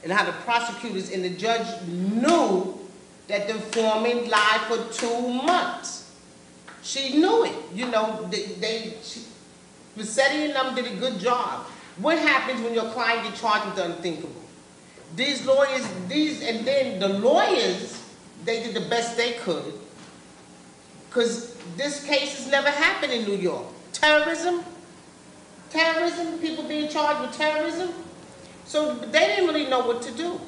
and how the prosecutors and the judge knew that the informant lied for 2 months. She knew it. You know, Vassetti and them did a good job. What happens when your client gets charged with the unthinkable? These lawyers, and then the lawyers, they did the best they could, because this case has never happened in New York. Terrorism, people being charged with terrorism. So they didn't really know what to do.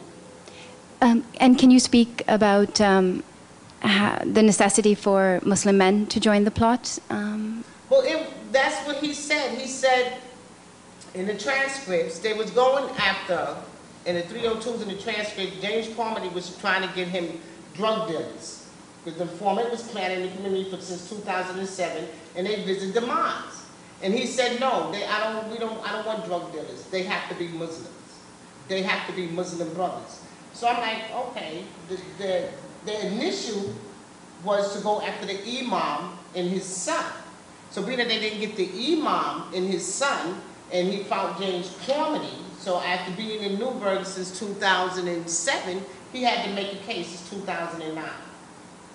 And can you speak about the necessity for Muslim men to join the plot? Well, that's what he said. He said in the transcripts, they was going after, in the 302s in the transcript, James Carmody was trying to get him drug dealers. Because the informant was planning the community since 2007, and they visited the mosques. And he said, no, I don't want drug dealers. They have to be Muslims. They have to be Muslim brothers. So I'm like, okay, the initial was to go after the imam and his son. So being that they didn't get the imam and his son, and he found James Carmody, so after being in Newburgh since 2007, he had to make a case since 2009.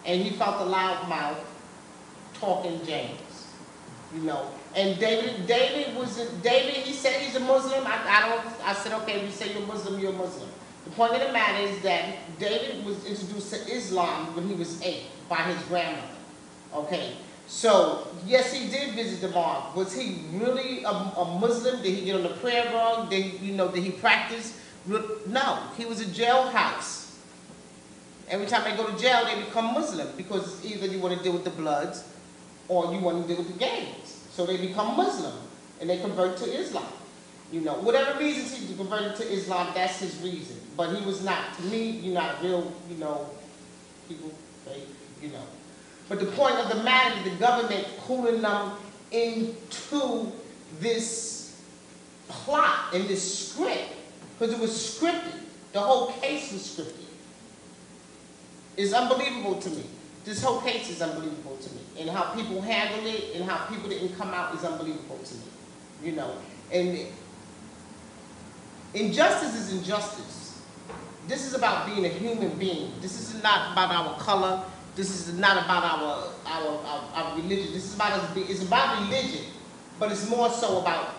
And he felt a loudmouth talking James, you know. And David, he said he's a Muslim. I said, okay, we say you're Muslim, you're Muslim. The point of the matter is that David was introduced to Islam when he was 8 by his grandmother, okay? So, yes, he did visit the mosque. Was he really a Muslim? Did he get on the prayer rug? Did he practice? No, he was a jailhouse. Every time they go to jail, they become Muslim because either you want to deal with the Bloods or you want to deal with the gangs. So they become Muslim and they convert to Islam. You know, whatever reasons he converted to Islam, that's his reason. But he was not, to me, you're not real, you know, people, you know. But the point of the matter is the government pulling them into this plot and this script, because it was scripted. The whole case was scripted. It's unbelievable to me. This whole case is unbelievable to me. And how people handled it and how people didn't come out is unbelievable to me. You know, and injustice is injustice. This is about being a human being. This is not about our color. This is not about our religion. This is about us. It's about religion, but it's more so about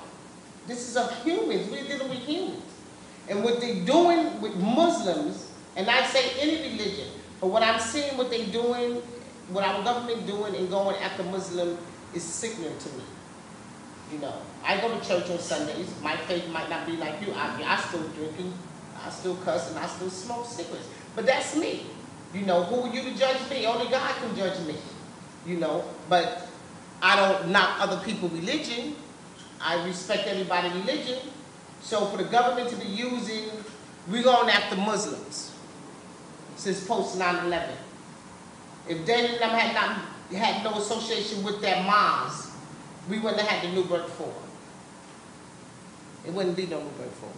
this is of humans. We're dealing with humans, and what they're doing with Muslims, and I say any religion, but what I'm seeing what they're doing, what our government doing, and going after Muslim is sickening to me. You know, I go to church on Sundays. My faith might not be like you. I still drinking, I still cuss, and I still smoke cigarettes. But that's me. You know, who are you to judge me? Only God can judge me. You know, but I don't knock other people's religion. I respect everybody's religion. So for the government to be using, we're going after Muslims since post 9/11. If they and them had no association with their moms, we wouldn't have had the Newburgh 4. It wouldn't be no Newburgh 4.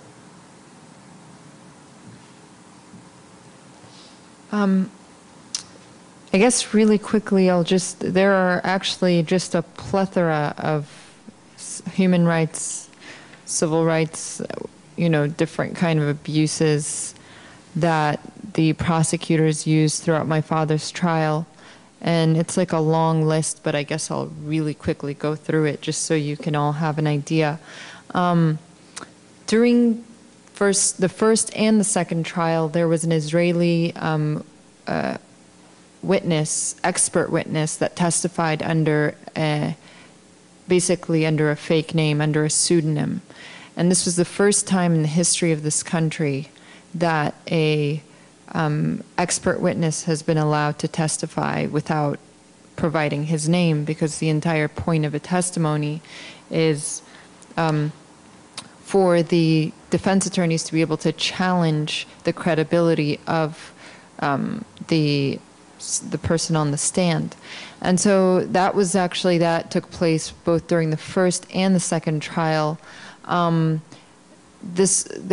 I guess really quickly, there are actually just a plethora of human rights, civil rights, you know, different kind of abuses that the prosecutors used throughout my father's trial. And it's like a long list, but I guess I'll really quickly go through it just so you can all have an idea. During the first and the second trial, there was an Israeli expert witness that testified under basically under a fake name, under a pseudonym. And this was the first time in the history of this country that a expert witness has been allowed to testify without providing his name, because the entire point of a testimony is for the defense attorneys to be able to challenge the credibility of the person on the stand. And so that took place both during the first and the second trial. There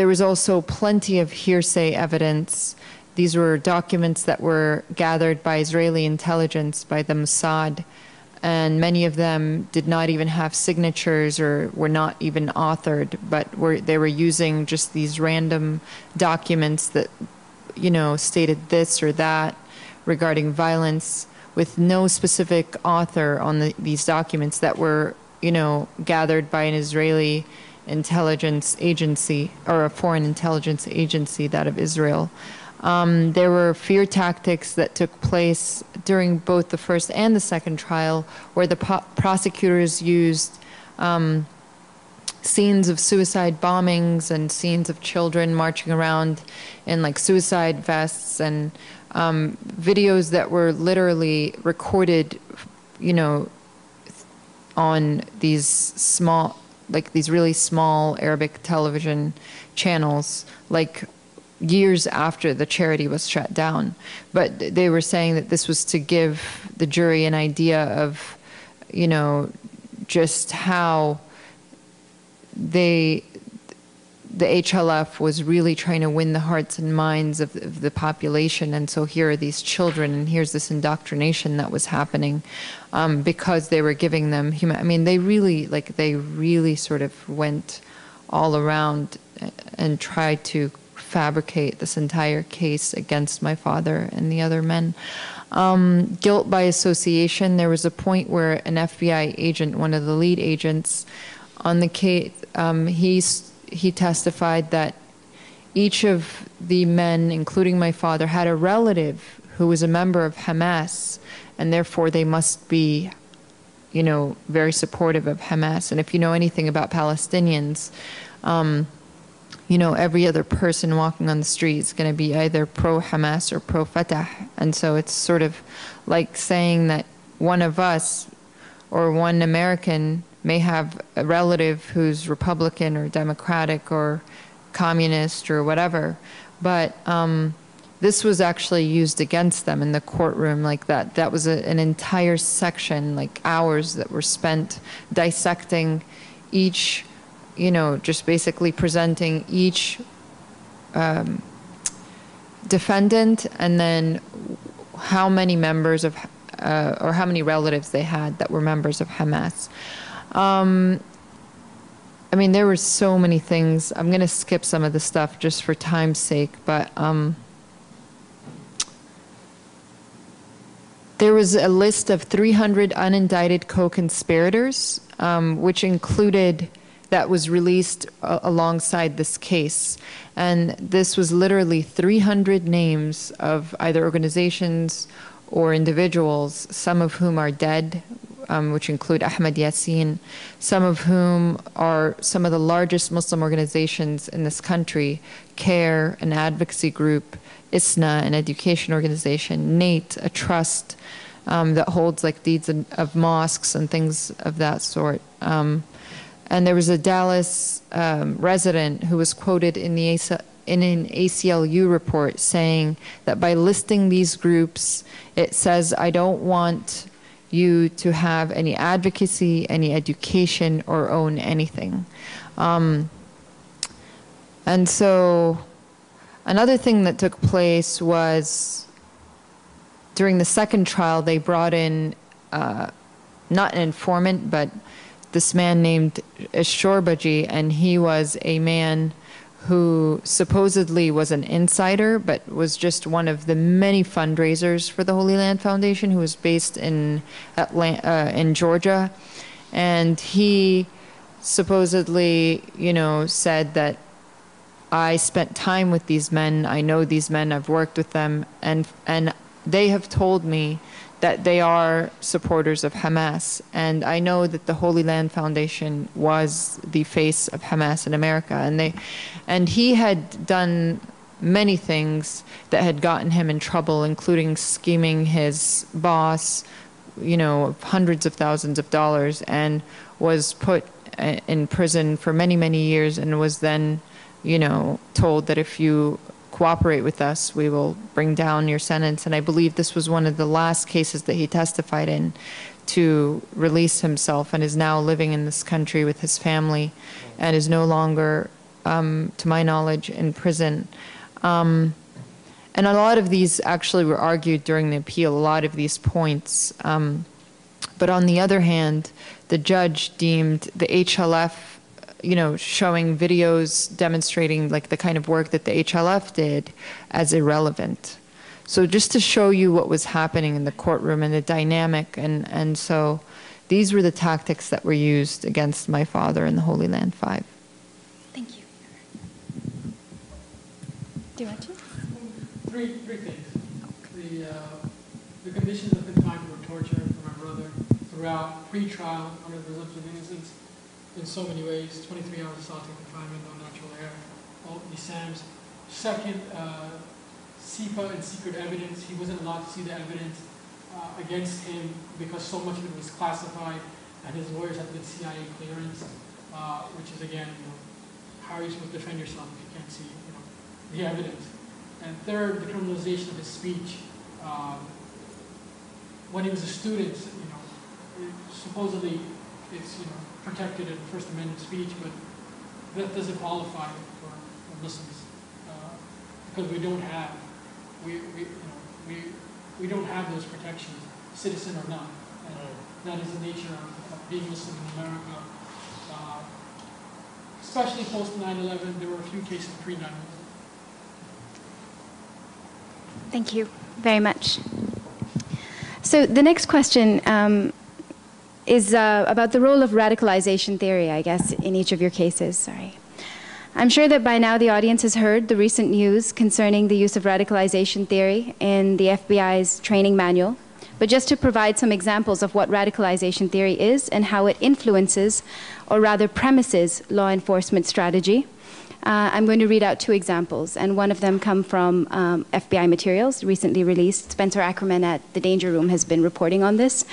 was also plenty of hearsay evidence. These were documents that were gathered by Israeli intelligence, by the Mossad, and many of them did not even have signatures or were not even authored, but they were using just these random documents that, you know, stated this or that regarding violence, with no specific author on these documents that were, you know, gathered by an Israeli intelligence agency, or a foreign intelligence agency, that of Israel. There were fear tactics that took place during both the first and the second trial, where the prosecutors used scenes of suicide bombings and scenes of children marching around in like suicide vests, and videos that were literally recorded, you know, on these small, like these really small Arabic television channels, like years after the charity was shut down. But they were saying that this was to give the jury an idea of, you know, just how the HLF was really trying to win the hearts and minds of the population. And so here are these children, and here's this indoctrination that was happening because they were giving them I mean, they really sort of went all around and tried to fabricate this entire case against my father and the other men. Guilt by association. There was a point where an FBI agent, one of the lead agents on the case, he testified that each of the men, including my father, had a relative who was a member of Hamas, and therefore they must be, you know, very supportive of Hamas. And if you know anything about Palestinians, you know, every other person walking on the street is going to be either pro-Hamas or pro-Fatah. And so it's sort of like saying that one of us or one American may have a relative who's Republican or Democratic or communist or whatever, but this was actually used against them in the courtroom like that. That was an entire section, like hours that were spent dissecting each, you know, just basically presenting each defendant, and then how many members of, or how many relatives they had that were members of Hamas. I mean, there were so many things. I'm going to skip some of the stuff just for time's sake, but there was a list of 300 unindicted co-conspirators, which included, that was released alongside this case. And this was literally 300 names of either organizations or individuals, some of whom are dead, which include Ahmed Yassin, some of whom are some of the largest Muslim organizations in this country: CARE, an advocacy group; ISNA, an education organization; NATE, a trust that holds like deeds of mosques and things of that sort. And there was a Dallas resident who was quoted in an ACLU report saying that by listing these groups, it says, I don't want you to have any advocacy, any education, or own anything. And so another thing that took place was during the second trial, they brought in not an informant, but this man named Shorbaji, and he was a man who supposedly was an insider, but was just one of the many fundraisers for the Holy Land Foundation, who was based in Georgia. And he supposedly, you know, said that I spent time with these men, I know these men, I've worked with them, and they have told me that they are supporters of Hamas. And I know that the Holy Land Foundation was the face of Hamas in America. And he had done many things that had gotten him in trouble, including scheming his boss, you know, hundreds of thousands of dollars, and was put in prison for many, many years, and was then, you know, told that if you cooperate with us, we will bring down your sentence. And I believe this was one of the last cases that he testified in to release himself, and is now living in this country with his family, and is no longer, to my knowledge, in prison. And a lot of these actually were argued during the appeal, a lot of these points. But on the other hand, the judge deemed the HLF, you know, showing videos demonstrating like the kind of work that the HLF did as irrelevant. So just to show you what was happening in the courtroom and the dynamic, and so these were the tactics that were used against my father and the Holy Land Five. Do you want to? Three things. The conditions of confinement were torture for my brother throughout pre-trial under the presumption of innocence in so many ways. 23 hours of solitary confinement, no natural air, all these SAMs. Second, SIPA and secret evidence. He wasn't allowed to see the evidence against him because so much of it was classified, and his lawyers had to get CIA clearance, which is again, how are you supposed to defend yourself if you can't see, the evidence? And third, the criminalization of his speech. When he was a student, supposedly it's protected in First Amendment speech, but that doesn't qualify for Muslims because we don't have we don't have those protections, citizen or not. And that is the nature of being Muslim in America. Especially post 9/11, there were a few cases pre 9/11. Thank you very much. So the next question is about the role of radicalization theory, I guess, in each of your cases. Sorry. I'm sure that by now the audience has heard the recent news concerning the use of radicalization theory in the FBI's training manual. But just to provide some examples of what radicalization theory is and how it influences, or rather premises, law enforcement strategy, I'm going to read out two examples, and one of them come from FBI materials recently released. Spencer Ackerman at the Danger Room has been reporting on this.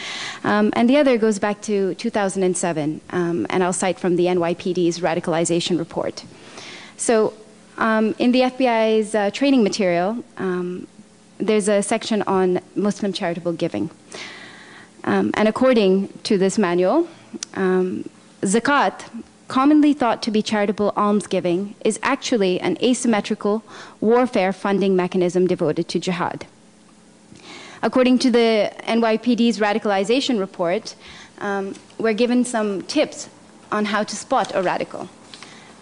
And the other goes back to 2007, and I'll cite from the NYPD's radicalization report. So in the FBI's training material, there's a section on Muslim charitable giving. And according to this manual, zakat, commonly thought to be charitable almsgiving, is actually an asymmetrical warfare funding mechanism devoted to jihad. According to the NYPD's radicalization report, we're given some tips on how to spot a radical.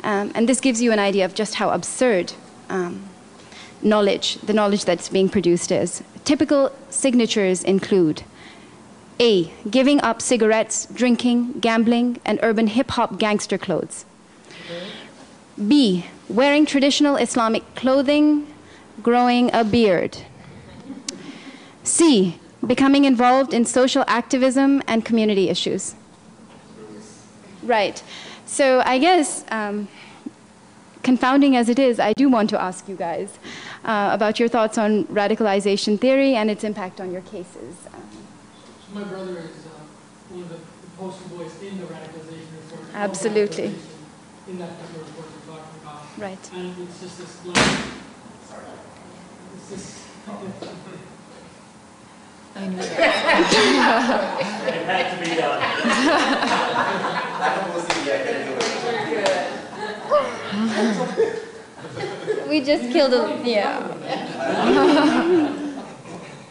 And this gives you an idea of just how absurd the knowledge that's being produced is. Typical signatures include A, giving up cigarettes, drinking, gambling, and urban hip-hop gangster clothes. B, wearing traditional Islamic clothing, growing a beard. C, becoming involved in social activism and community issues. Right. So I guess, confounding as it is, I do want to ask you guys about your thoughts on radicalization theory and its impact on your cases. My brother is one of the poster boys in the radicalization report. Absolutely. In that particular report we're talking about. Right. And it's just this sorry. It's just I knew that. It had to be done. I don't believe I can do it. We just killed a, yeah.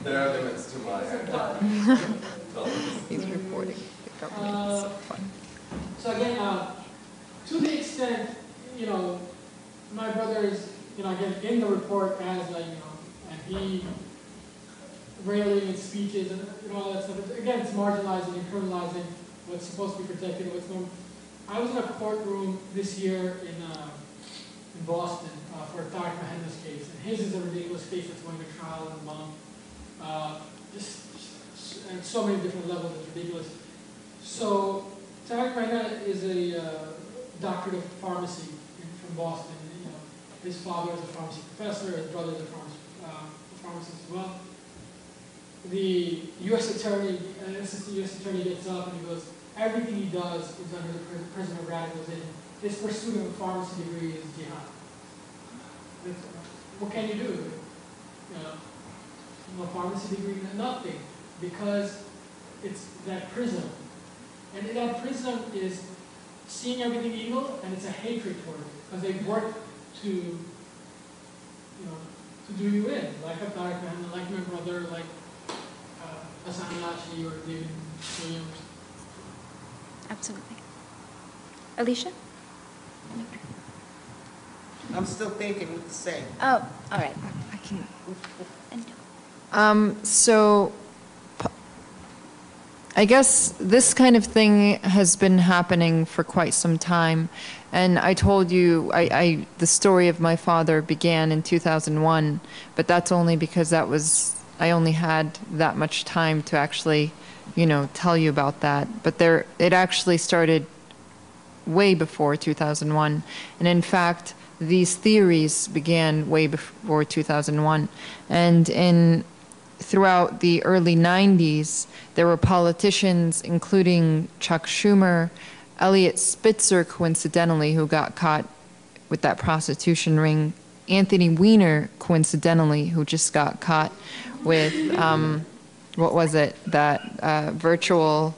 There are limits to my He's reporting the government. So fun. So again, to the extent, my brother is, again, in the report as like, and he railing in speeches and all that stuff. Again, it's marginalizing and criminalizing what's supposed to be protected and what's not. I was in a courtroom this year in Boston for a Tariq Mahenda's case, and his is a ridiculous case that's going to trial in a month. Just at so many different levels, it's ridiculous. So Tariq Mahenda is a doctorate of pharmacy from Boston. His father is a pharmacy professor, his brother is a pharmacist as well. The U.S. attorney, assistant U.S. attorney gets up and he goes, everything he does is under the prison of radicalization. His pursuit of a pharmacy degree is jihad. What can you do? A pharmacy degree, nothing, because it's that prism. And that prism is seeing everything evil, and it's a hatred toward it, because they work to do you in, like a Tariq Mahenda, like my brother, like Hassan Alashi or David Williams. Absolutely. Alicia? I'm still thinking what to say. Oh, all right. I can. And- So, I guess this kind of thing has been happening for quite some time. And I told you, the story of my father began in 2001, but that's only because I only had that much time to actually, tell you about that. But it actually started way before 2001. And in fact, these theories began way before 2001. And throughout the early 90s, there were politicians, including Chuck Schumer, Eliot Spitzer, coincidentally, who got caught with that prostitution ring, Anthony Weiner, coincidentally, who just got caught with, what was it, that virtual,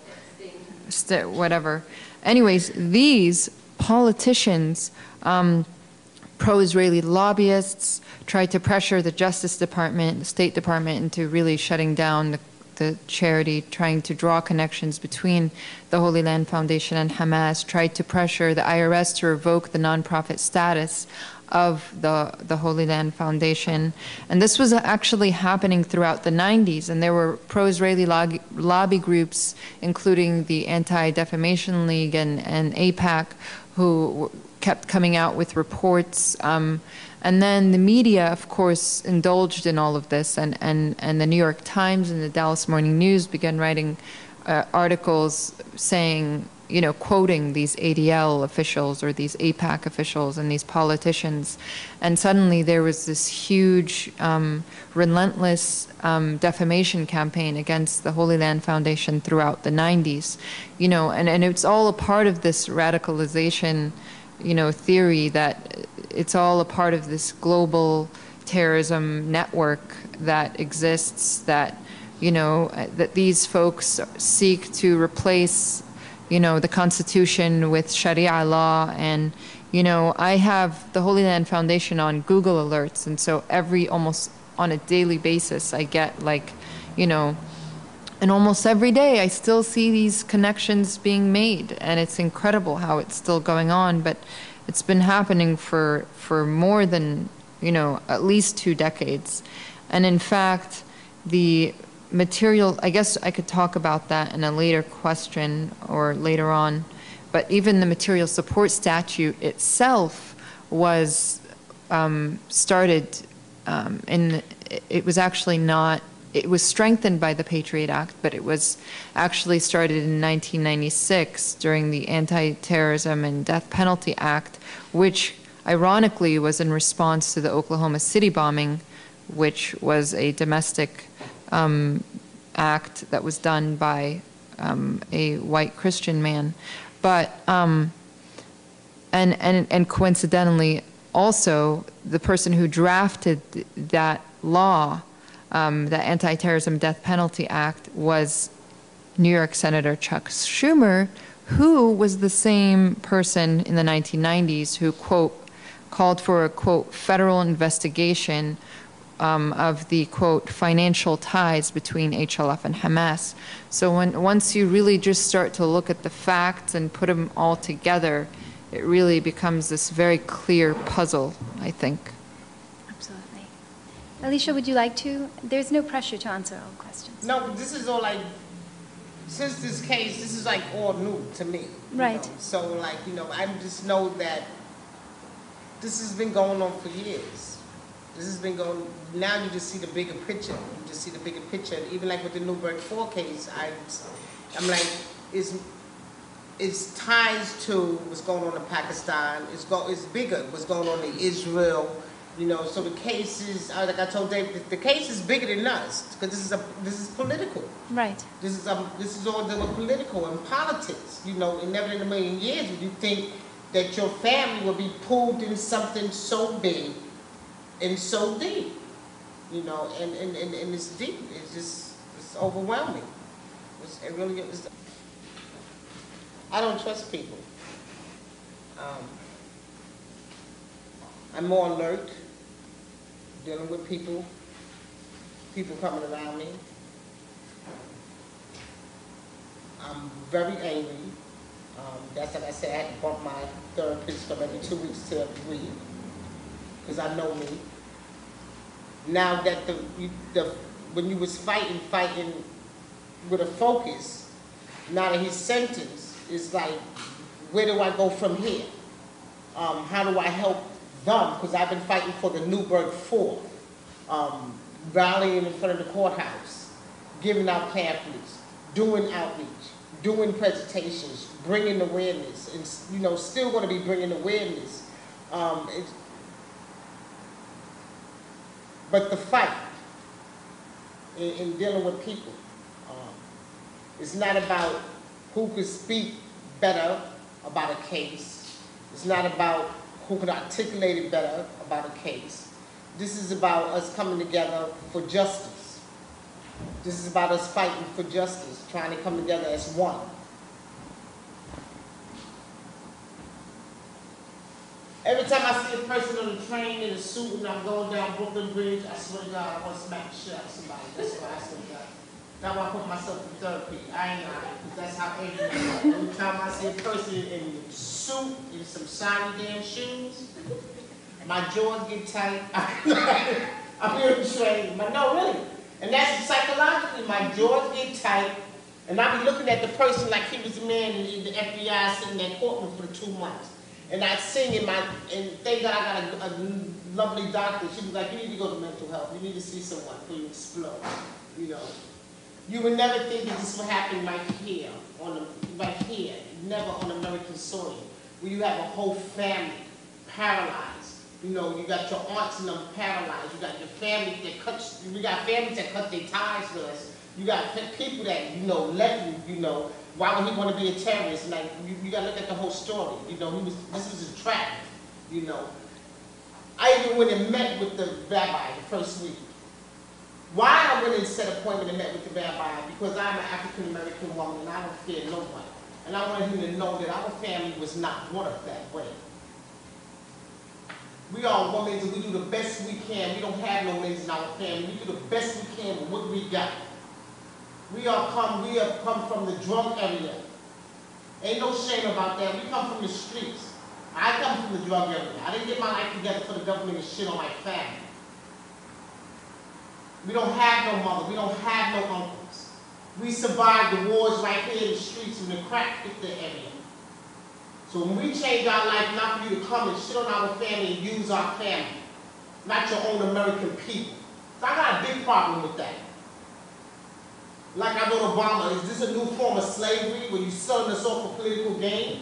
whatever. Anyways, these politicians, pro-Israeli lobbyists, tried to pressure the Justice Department, the State Department, into really shutting down the charity, trying to draw connections between the Holy Land Foundation and Hamas, tried to pressure the IRS to revoke the nonprofit status of the Holy Land Foundation. And this was actually happening throughout the 90s, and there were pro-Israeli lobby groups, including the Anti-Defamation League and AIPAC, who kept coming out with reports. And then the media, of course, indulged in all of this, and the New York Times and the Dallas Morning News began writing articles saying, quoting these ADL officials or these AIPAC officials and these politicians. And suddenly there was this huge, relentless defamation campaign against the Holy Land Foundation throughout the 90s. And it's all a part of this radicalization, theory that it's all a part of this global terrorism network that exists, that, that these folks seek to replace, the Constitution with Sharia law. And, I have the Holy Land Foundation on Google Alerts, and so almost on a daily basis, I get and almost every day I still see these connections being made, and it's incredible how it's still going on, but it's been happening for more than, at least 2 decades. And in fact, the material, I guess I could talk about that in a later question or later on, but even the material support statute itself was started it was actually not, it was strengthened by the Patriot Act, but it was actually started in 1996 during the Anti-Terrorism and Death Penalty Act, which ironically was in response to the Oklahoma City bombing, which was a domestic act that was done by a white Christian man. But, and coincidentally, also, the person who drafted that law, the Anti-Terrorism Death Penalty Act, was New York Senator Chuck Schumer, who was the same person in the 1990s who, quote, called for a, quote, federal investigation of the, quote, financial ties between HLF and Hamas. So once you really just start to look at the facts and put them all together, it really becomes this very clear puzzle, I think. Absolutely. Alicia, would you like to? There's no pressure to answer all questions. No, but this is all like, since this case, this is like all new to me. Right. So like, I just know that this has been going on for years. This has been going, now you just see the bigger picture. You just see the bigger picture. Even like with the Newburgh 4 case, I'm like, it's ties to what's going on in Pakistan. It's bigger what's going on in Israel. So the case is, like I told Dave, the case is bigger than us because this is political. Right. This is all dealing with political and politics. And never in a million years would you think that your family would be pulled in something so big and so deep. And it's deep. It's overwhelming. It really is. I don't trust people. I'm more alert, dealing with people coming around me. I'm very angry. That's like I said, I had to bump my therapist from every 2 weeks to every week, because I know me. Now that when you was fighting with a focus, now that he's sentenced, it's like, where do I go from here? How do I help them? Because I've been fighting for the Newburgh 4, rallying in front of the courthouse, giving out pamphlets, doing outreach, doing presentations, bringing awareness, and still going to be bringing awareness. But the fight in dealing with people, it's not about who could speak better about a case. It's not about who could articulate it better about a case. This is about us coming together for justice. This is about us fighting for justice, trying to come together as one. Every time I see a person on the train in a suit and I'm going down Brooklyn Bridge, I swear to God, I want to smack the shit out of somebody. That's why I swear to God. That's why I put myself in therapy. I ain't lying, because that's how angry I am. Every time I see a person in a suit, in some shiny damn shoes, my jaws get tight. I'm here to train. No, really. And that's psychologically, my jaws get tight, and I be looking at the person like he was a man in the FBI sitting in that courtroom for 2 months. And I'd sing and thank God I got a lovely doctor. She was like, you need to go to mental health. You need to see someone before you explode. You would never think that this would happen right here, never on American soil, where you have a whole family paralyzed. You got your aunts and them paralyzed. You got your family that we got families that cut their ties with us. You got people that, let you, why would he want to be a terrorist? Like, you got to look at the whole story. This was a trap, I even went and met with the rabbi the first week. Why I went and set an appointment and met with the rabbi? Because I'm an African-American woman and I don't fear no one. And I wanted him to know that our family was not brought up that way. We are women and we do the best we can. We don't have no men in our family. We do the best we can with what we got. We have come from the drug area. Ain't no shame about that. We come from the streets. I come from the drug area. I didn't get my life together for the government to shit on my family. We don't have no mother. We don't have no uncles. We survived the wars right here in the streets in the crack hit the area. So when we change our life, not for you to come and shit on our family and use our family, not your own American people. So I got a big problem with that. Like I wrote Obama, is this a new form of slavery where you selling us off for political gain?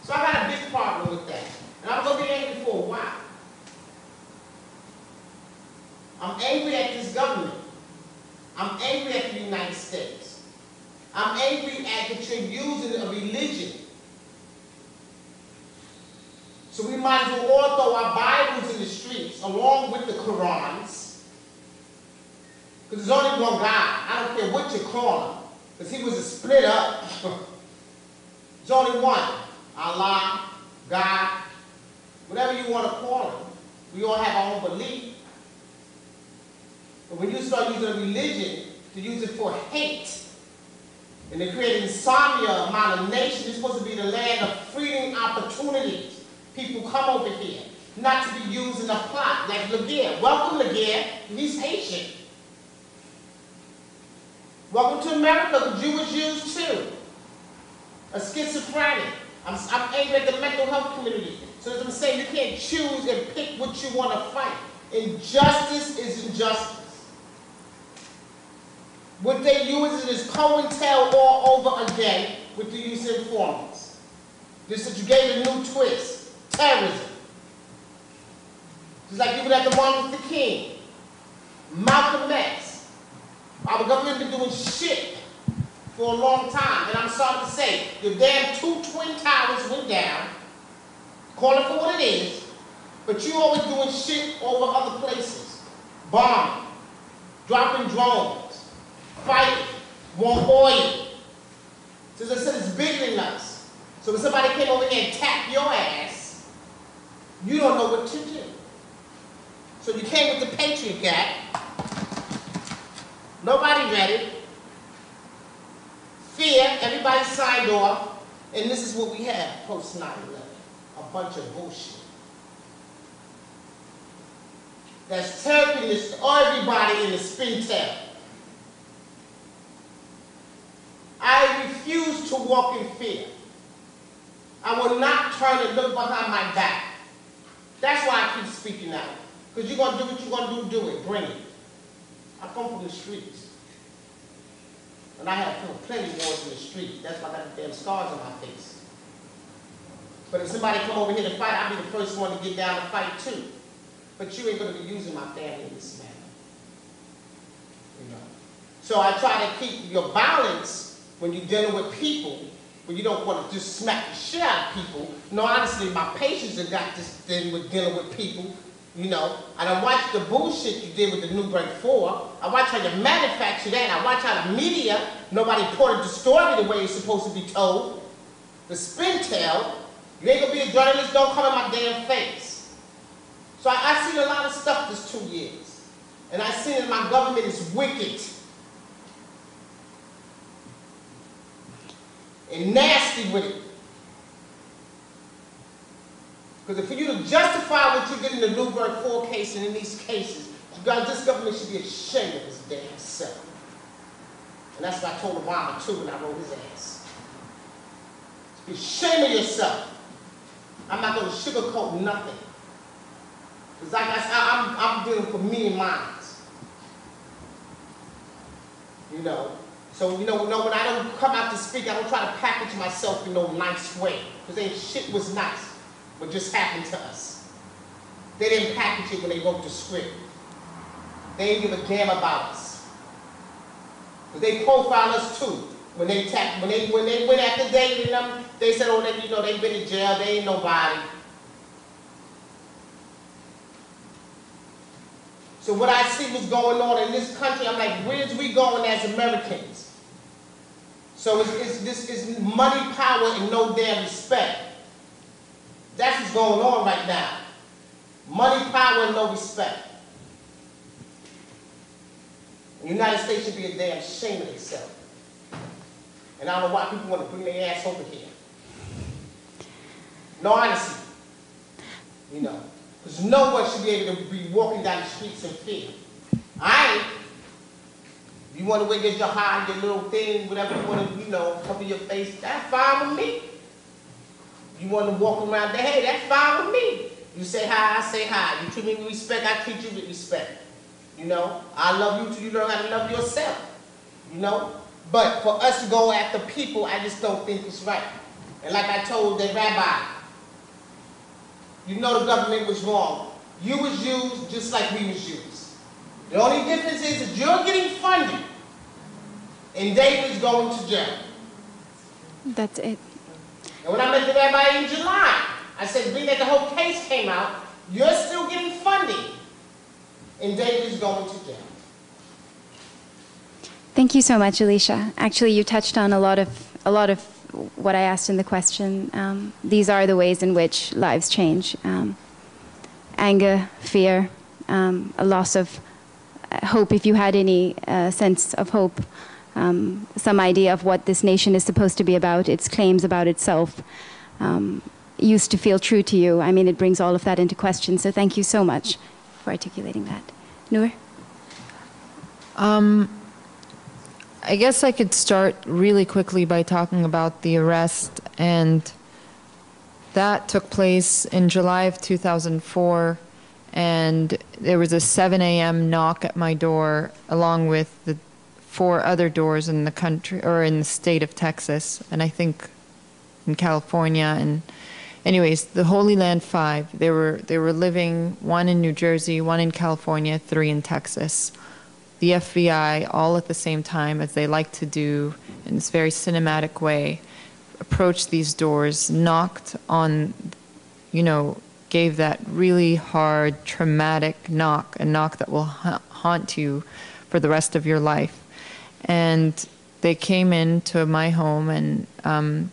So I got a big problem with that. And I'm going to be angry for a while. I'm angry at this government. I'm angry at the United States. I'm angry at that you're using a religion. So we might as well all throw our Bibles in the streets along with the Qurans. Because there's only one God. I don't care what you call him. Because he was a split up. There's only one. Allah, God, whatever you want to call him. We all have our own belief. But when you start using a religion to use it for hate, and to create insomnia among a nation, it's supposed to be the land of freedom opportunities. People come over here, not to be used in a plot, like Laguerre. Welcome, Laguerre. He's Haitian. Welcome to America, because you was used too. A schizophrenic. I'm angry at the mental health community. So as I'm saying, you can't choose and pick what you want to fight. Injustice is injustice. What they use is COINTEL all over again with the use of informants. This that you gave a new twist. Terrorism. Just like you would have the Martin Luther King. Malcolm X. Our government been doing shit for a long time. And I'm sorry to say, your damn 2 twin towers went down. Call it for what it is. But you always doing shit over other places. Bombing. Dropping drones. Fighting. Want oil. So as I said, it's bigger than us. So when somebody came over here and tapped your ass, you don't know what to do. So you came with the Patriot Act. Nobody read it. Fear, everybody signed off. And this is what we have post 9/11. A bunch of bullshit. That's turkey this to everybody in the spin tail. I to walk in fear. I will not turn and look behind my back. That's why I keep speaking out. Because you're going to do what you're going to do it. Bring it. I come from the streets. And I have plenty of wars in the streets. That's why I got the damn scars on my face. But if somebody come over here to fight, I'll be the first one to get down and fight too. But you ain't going to be using my family in this manner. You know? So I try to keep your balance when you're dealing with people, when you don't want to just smack the shit out of people. No, honestly, my patience have got this thing with dealing with people. You know, I done watched the bullshit you did with the Newburgh 4. I watched how you manufacture that. I watched how the media, nobody reported the story the way it's supposed to be told. The spin tail. You ain't gonna be a journalist, don't come in my damn face. So I've seen a lot of stuff this 2 years. And I've seen that my government is wicked. And nasty with it. Because for you to justify what you did in the Newburgh 4 case and in these cases, this government should be ashamed of its damn self. And that's what I told Obama too when I wrote his ass. Be ashamed of yourself. I'm not going to sugarcoat nothing. Because like I said, I'm dealing for me and mine. You know. So, you know, when I don't come out to speak, I don't try to package myself in no nice way. Because ain't shit was nice. What just happened to us. They didn't package it when they wrote the script. They didn't give a damn about us. But they profiled us too. When they went after David and them, they said, oh, they, you know, they've been in jail, they ain't nobody. So what I see was going on in this country, I'm like, where's we going as Americans? So it's money, power, and no damn respect. That's what's going on right now. Money, power, and no respect. The United States should be a damn shame of itself. And I don't know why people want to bring their ass over here. No honesty. You know. Because no one should be able to be walking down the streets in fear. I ain't. You want to wear your jihad, your little thing, whatever you want to, you know, cover your face, that's fine with me. You want to walk around there, hey, that's fine with me. You say hi, I say hi. You treat me with respect, I treat you with respect. You know, I love you till you learn how to love yourself. You know? But for us to go after people, I just don't think it's right. And like I told the rabbi, you know the government was wrong. You was used just like we was used. The only difference is that you're getting funded and David's going to jail. That's it. And when I met the rabbi in July, I said, being that the whole case came out, you're still getting funding and David's going to jail. Thank you so much, Alicia. Actually, you touched on a lot of what I asked in the question. These are the ways in which lives change. Anger, fear, a loss of hope, if you had any sense of hope, some idea of what this nation is supposed to be about, its claims about itself, used to feel true to you. I mean, it brings all of that into question. So thank you so much for articulating that. Noor? I guess I could start really quickly by talking about the arrest, and that took place in July of 2004, and there was a 7 a.m. knock at my door along with the 4 other doors in the country, or in the state of Texas, and I think in California, and anyways, the Holy Land 5, they were living, 1 in New Jersey, 1 in California, 3 in Texas. The FBI, all at the same time, as they like to do in this very cinematic way, approached these doors, knocked on, you know, gave that really hard, traumatic knock, a knock that will haunt you for the rest of your life. And they came into my home and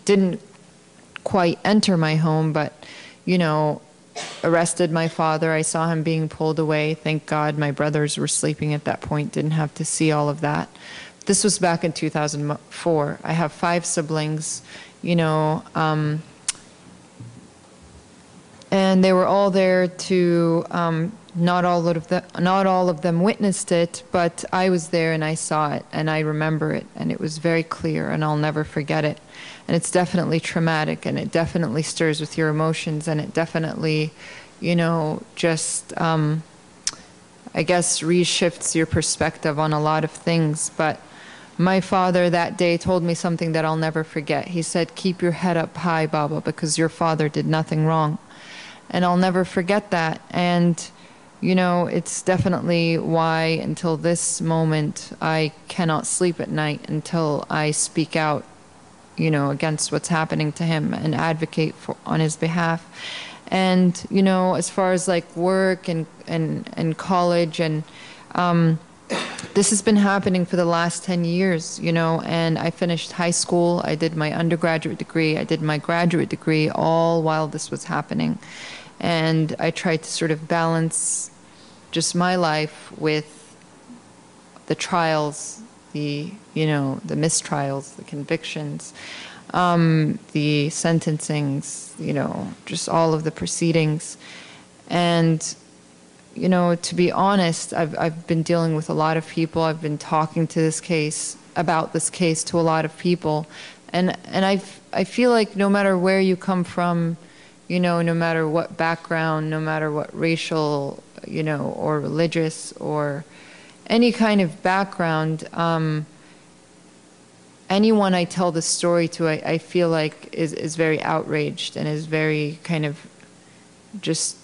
didn't quite enter my home, but, you know, arrested my father. I saw him being pulled away. Thank God my brothers were sleeping at that point, didn't have to see all of that. This was back in 2004. I have 5 siblings, you know, and they were all there to not all of them witnessed it, but I was there and I saw it and I remember it, and it was very clear and I'll never forget it. And it's definitely traumatic, and it definitely stirs with your emotions, and it definitely, you know, just, I guess, reshifts your perspective on a lot of things. But my father that day told me something that I'll never forget. He said, "Keep your head up high, Baba, because your father did nothing wrong." And I'll never forget that. And, you know, it's definitely why until this moment I cannot sleep at night until I speak out, you know, against what's happening to him and advocate on his behalf. And, you know, as far as like work and college, and this has been happening for the last 10 years, you know, and I finished high school, I did my undergraduate degree, I did my graduate degree, all while this was happening. And I tried to sort of balance just my life with the trials, the, you know, the mistrials, the convictions, the sentencings, you know, just all of the proceedings. And, you know, to be honest, I've been dealing with a lot of people. I've been talking to about this case to a lot of people. And I feel like no matter where you come from, you know, no matter what background, no matter what racial, you know, or religious or any kind of background, anyone I tell this story to, I feel like is very outraged and is very kind of just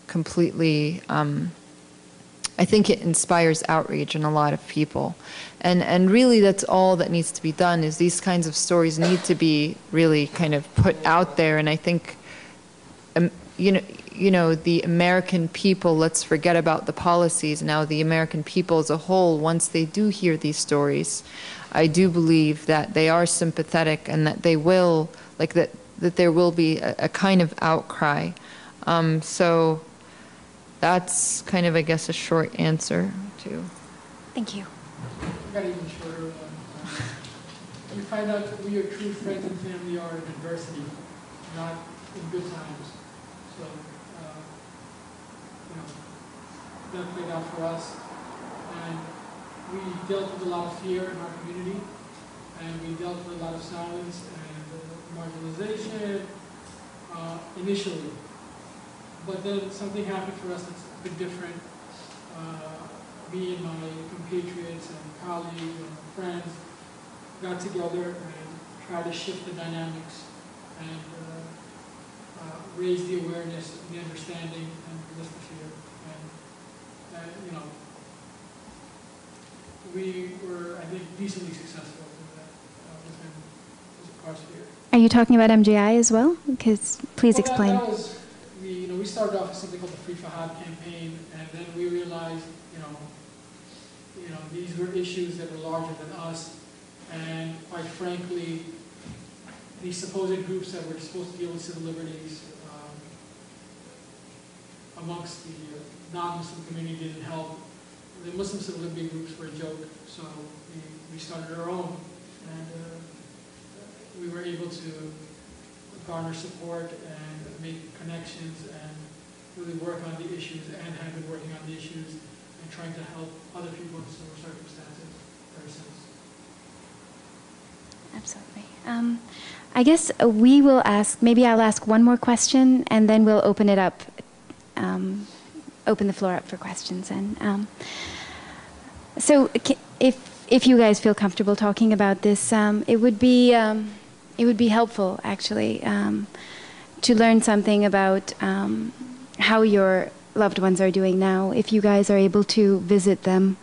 completely, I think it inspires outrage in a lot of people. And really that's all that needs to be done, is these kinds of stories need to be really kind of put out there. And I think, you know, the American people, let's forget about the policies now, the American people as a whole, once they do hear these stories, I do believe that they are sympathetic and that they will, like that there will be a kind of outcry. So that's kind of, I guess, a short answer to. Thank you. I got even shorter. We find out who your true friends and family are in adversity, not in good times. So, you know, that played out for us. And we dealt with a lot of fear in our community, and we dealt with a lot of silence and marginalization initially. But then something happened for us that's a bit different. Me and my compatriots and colleagues and friends got together and tried to shift the dynamics and raise the awareness, the understanding, and list the fear. And you know, we were, I think, decently successful with that within our sphere. Are you talking about MJI as well? Because please explain. That was, we started off with something called the Free Fahad campaign, and then we realized, you know, these were issues that were larger than us, and quite frankly, these supposed groups that were supposed to deal with civil liberties amongst the non-Muslim community didn't help. The Muslim civil liberty groups were a joke, so we started our own, and we were able to garner support and make connections and really work on the issues, and have been working on the issues and trying to help other people in similar circumstances ever since. Absolutely. I guess we will ask, maybe I'll ask one more question, and then we'll open it up, open the floor up for questions. And so if you guys feel comfortable talking about this, it would be helpful, actually, to learn something about how your loved ones are doing now, if you guys are able to visit them,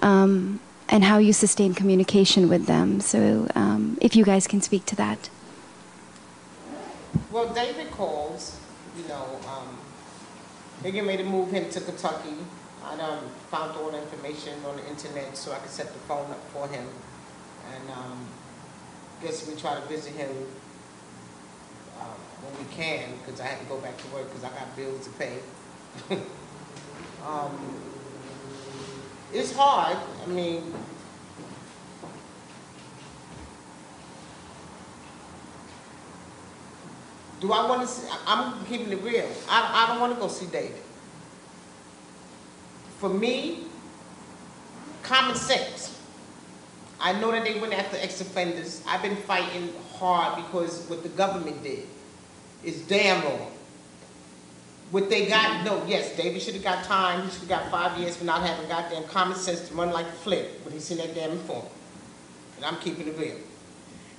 and how you sustain communication with them. So if you guys can speak to that. Well, David calls, you know, they're getting ready to move him to Kentucky. I found all the information on the internet so I could set the phone up for him. And guess we try to visit him when we can, because I had to go back to work because I got bills to pay. It's hard. I mean, do I want to see? I'm keeping it real. I don't want to go see David. For me, common sense. I know that they went after ex-offenders. I've been fighting hard because what the government did is damn wrong. What they got, no, yes, David should have got time. He should have got 5 years for not having goddamn common sense to run like Flint when he's in that damn informant. And I'm keeping it real.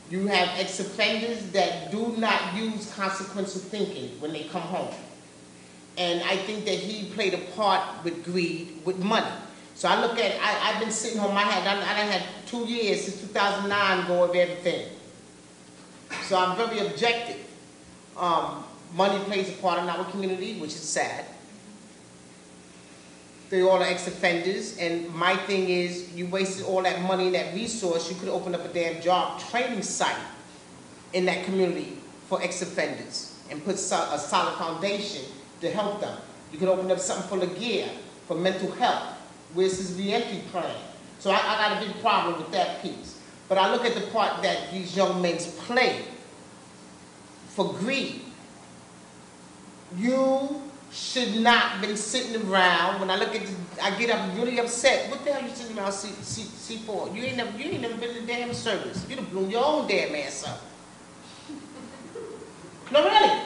You have ex-offenders that do not use consequential thinking when they come home. And I think that he played a part with greed, with money. So I look at, I've been sitting on my head, I done had 2 years since 2009 go over everything. So I'm very objective. Money plays a part in our community, which is sad. They all are ex-offenders, and my thing is, you wasted all that money and that resource. You could open up a damn job training site in that community for ex-offenders and put a solid foundation to help them. You could open up something for Laguerre, for mental health. Where's his re-entry plan? So I got a big problem with that piece. But I look at the part that these young men play for greed. You should not been sitting around. When I look at this, I get up really upset. What the hell you sitting around C4? You ain't never been in the damn service. You'd have blew your own damn ass up. No, really.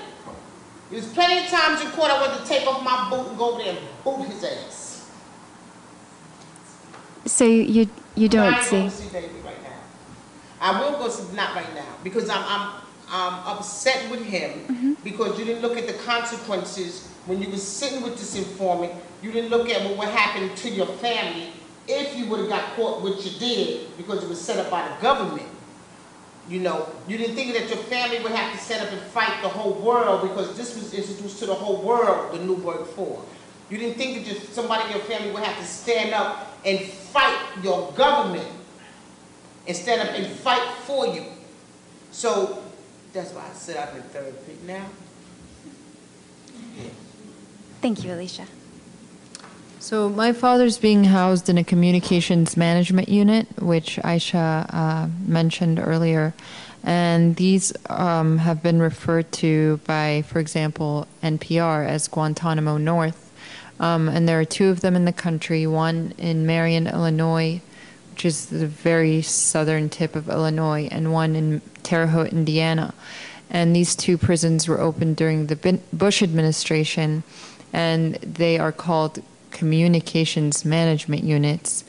There's plenty of times in court I wanted to take off my boot and go over there and boot his ass. So you don't I ain't see? going to see David right now. I will go see, not right now, because I'm upset with him because you didn't look at the consequences when you were sitting with this informant. You didn't look at what would happen to your family if you would have got caught, which you did, because it was set up by the government. You know, you didn't think that your family would have to set up and fight the whole world because this was introduced to the whole world, the Newburgh 4. You didn't think that somebody in your family would have to stand up and fight your government and stand up and fight for you. So that's why I said I'm in therapy now. Yeah. Thank you, Alicia. So my father's being housed in a communications management unit, which Aisha mentioned earlier. And these have been referred to by, for example, NPR as Guantanamo North. And there are 2 of them in the country, one in Marion, Illinois, which is the very southern tip of Illinois, and one in Terre Haute, Indiana. And these 2 prisons were opened during the Bush administration, and they are called communications management units,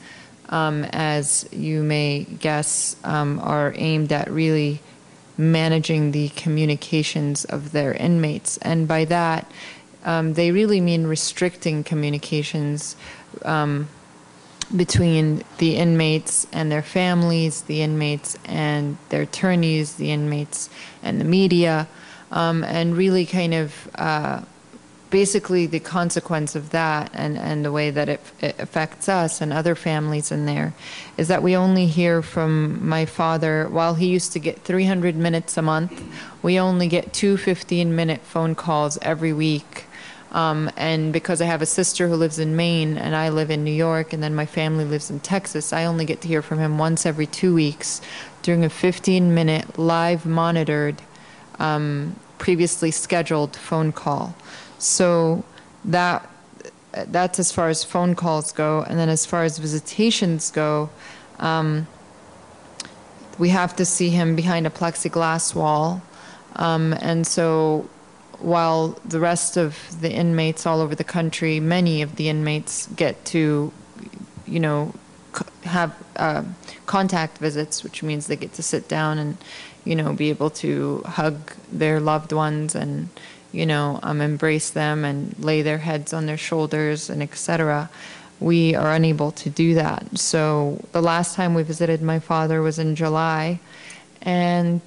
as you may guess, are aimed at really managing the communications of their inmates. And by that, they really mean restricting communications between the inmates and their families, the inmates and their attorneys, the inmates and the media, and really kind of basically the consequence of that and the way that it affects us and other families in there is that we only hear from my father. While he used to get 300 minutes a month, we only get 2 15-minute phone calls every week. And because I have a sister who lives in Maine and I live in New York and then my family lives in Texas, I only get to hear from him once every 2 weeks during a 15-minute live monitored, previously scheduled phone call. So that's as far as phone calls go. And then as far as visitations go, we have to see him behind a plexiglass wall. And so while the rest of the inmates all over the country, many of the inmates get to, you know, have contact visits, which means they get to sit down and, you know, be able to hug their loved ones and, you know, embrace them and lay their heads on their shoulders and etc. We are unable to do that. So the last time we visited my father was in July, and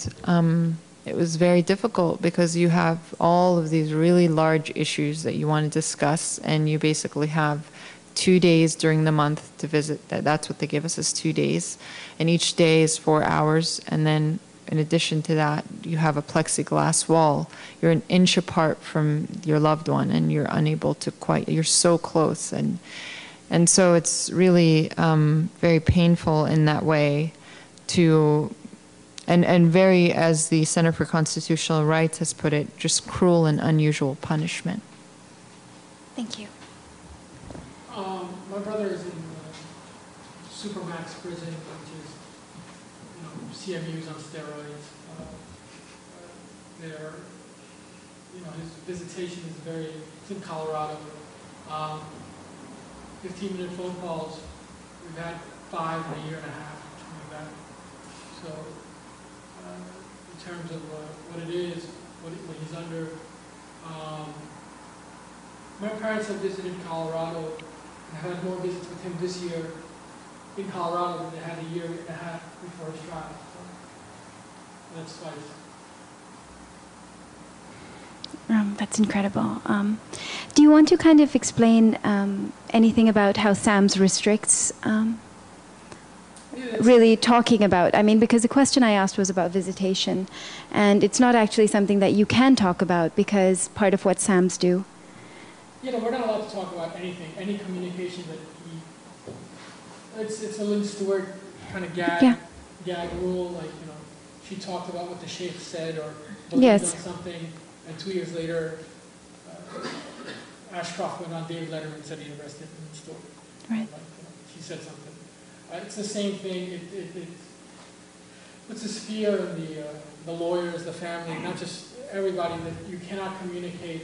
it was very difficult because you have all of these really large issues that you want to discuss, and you basically have 2 days during the month to visit. That's what they give us, is 2 days, and each day is 4 hours, and then in addition to that, you have a plexiglass wall. You're an inch apart from your loved one, and you're unable to you're so close. And so it's really very painful in that way and very, as the Center for Constitutional Rights has put it, just cruel and unusual punishment. Thank you. My brother is in Supermax prison, which is, CMUs on steroids. They're, his visitation is it's in Colorado. 15-minute phone calls. We've had 5 in a year and a half, something like that. So, in terms of what it is, what he's under, my parents have visited Colorado. I had more visits with him this year in Colorado than they had a year and a half before his trial. So that's twice. That's incredible. Do you want to kind of explain anything about how SAMS restricts really talking about? I mean, because the question I asked was about visitation, and it's not actually something that you can talk about because part of what SAMS do. We're not allowed to talk about anything, any communication that it's a Lynn Stewart kind of gag rule, like, she talked about what the sheikh said or done something, and 2 years later, Ashcroft went on David Letterman and said he arrested Lynn Stewart. Right. She said something. It's the same thing. It puts this fear in the lawyers, the family, not just everybody, that you cannot communicate,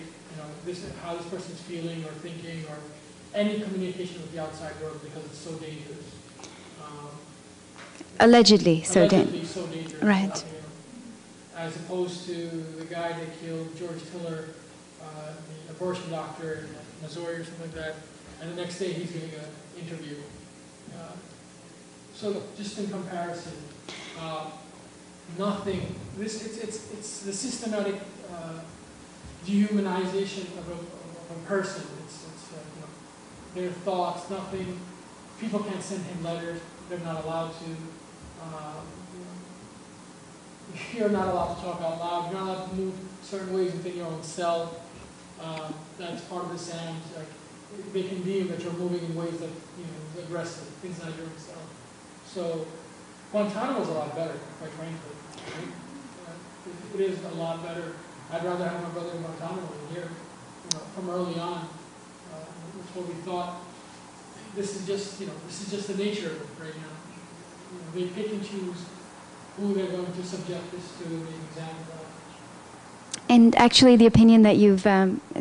how this person's feeling or thinking or any communication with the outside world because it's so dangerous. Allegedly so dangerous. Right. As opposed to the guy that killed George Tiller, the abortion doctor in Missouri or something like that, and the next day he's giving an interview. So just in comparison, nothing. It's the systematic dehumanization of a person. It's their thoughts. Nothing. People can't send him letters. They're not allowed to. You're not allowed to talk out loud. You're not allowed to move certain ways within your own cell. That's part of the SAMS. Like, they can deem that you're moving in ways that aggressive, things not your own cell. So Guantanamo's a lot better, quite frankly. Right? It is a lot better. I'd rather have my brother in Guantanamo than here. From early on, that's what we thought. This is just the nature of it right now. They pick and choose who they're going to subject this to and examine that. And actually, the opinion that you've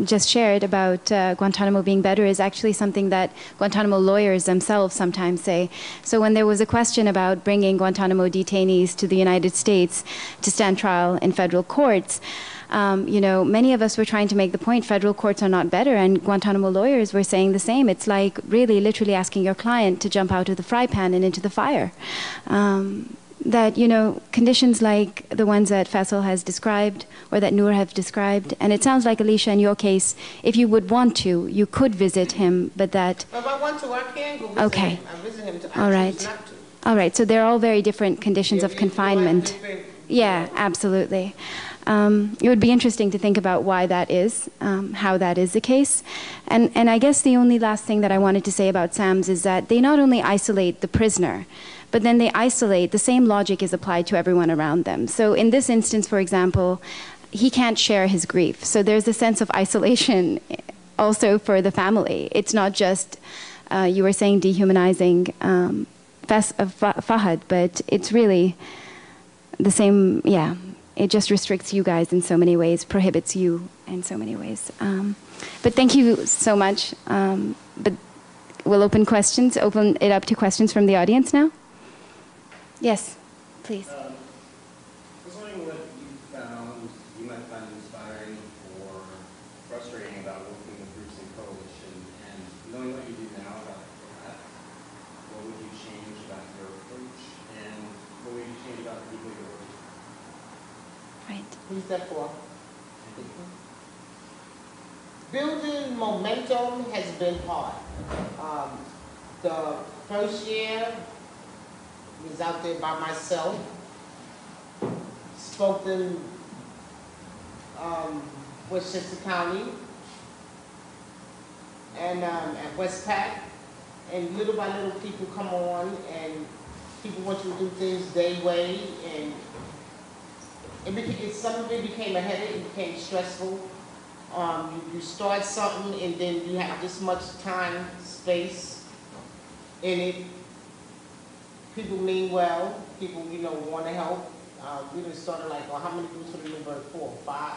just shared about Guantanamo being better is actually something that Guantanamo lawyers themselves sometimes say. So when there was a question about bringing Guantanamo detainees to the United States to stand trial in federal courts, many of us were trying to make the point federal courts are not better, and Guantanamo lawyers were saying the same. It's like really literally asking your client to jump out of the fry pan and into the fire. That, conditions like the ones that Faisal has described or that Noor have described, and it sounds like, Alicia, in your case, if you would want to, you could visit him, but that... If I want to, I can go visit him. I visit him to, All right. choose not to. All right, so they're all very different conditions of confinement. Yeah, absolutely. It would be interesting to think about why that is, how that is the case. And I guess the only last thing that I wanted to say about SAMS is that they not only isolate the prisoner, but then they isolate, the same logic is applied to everyone around them. So in this instance, for example, he can't share his grief. So there's a sense of isolation also for the family. It's not just, you were saying dehumanizing Fahad, but it's really the same, yeah. It just restricts you guys in so many ways, prohibits you in so many ways. But thank you so much. But we'll open it up to questions from the audience now. Yes, please. I was wondering what you might find inspiring or frustrating about working with groups in coalition, and knowing what you do now about that, what would you change about your approach, and what would you change about the people you're working with? Right. Who's that for? Building momentum has been hard. The first year, was out there by myself, spoken Westchester County and at Westpac, and little by little people come on and people want you to do things their way, and some of it became a headache, it became stressful. You start something and then you have this much time, space, in it. People mean well. People, you know, want to help. We just started like, well, how many groups for the Newburgh? 4 or 5?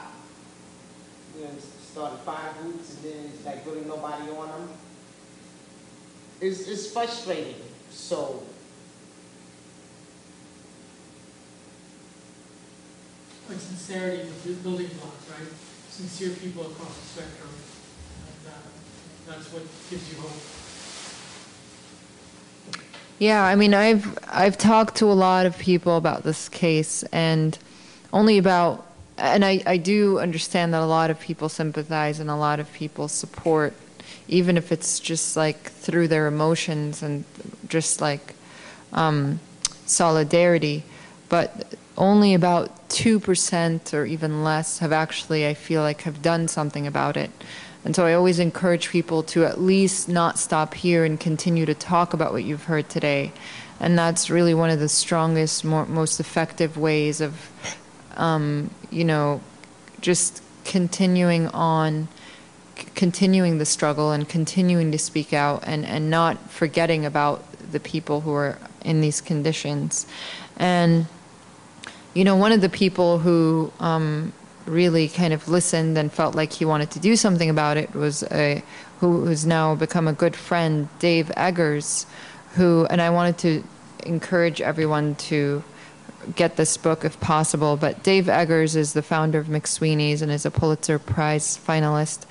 You know, started 5 groups, and then it's like really nobody on them. It's frustrating. So. Like sincerity is the building blocks, right? Sincere people across the spectrum. And, that's what gives you hope. Yeah, I mean, I've talked to a lot of people about this case, and I do understand that a lot of people sympathize and a lot of people support, even if it's just like through their emotions and just like solidarity. But only about 2% or even less have actually, I feel like, have done something about it. And so I always encourage people to at least not stop here and continue to talk about what you've heard today. And that's really one of the strongest, most effective ways of, you know, just continuing the struggle and continuing to speak out and not forgetting about the people who are in these conditions. And, you know, one of the people who really kind of listened and felt like he wanted to do something about it was who has now become a good friend, Dave Eggers, and I wanted to encourage everyone to get this book if possible, but Dave Eggers is the founder of McSweeney's and is a Pulitzer Prize finalist,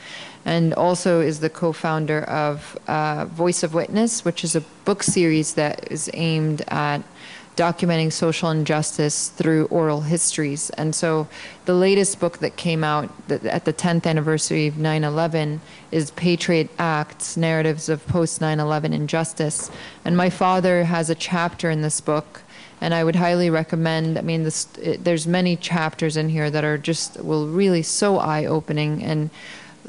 and also is the co-founder of Voice of Witness, which is a book series that is aimed at documenting social injustice through oral histories. And so the latest book that came out at the 10th anniversary of 9/11 is Patriot Acts, Narratives of Post-9/11 Injustice. And my father has a chapter in this book, and I would highly recommend, I mean, there's many chapters in here that are will really so eye-opening and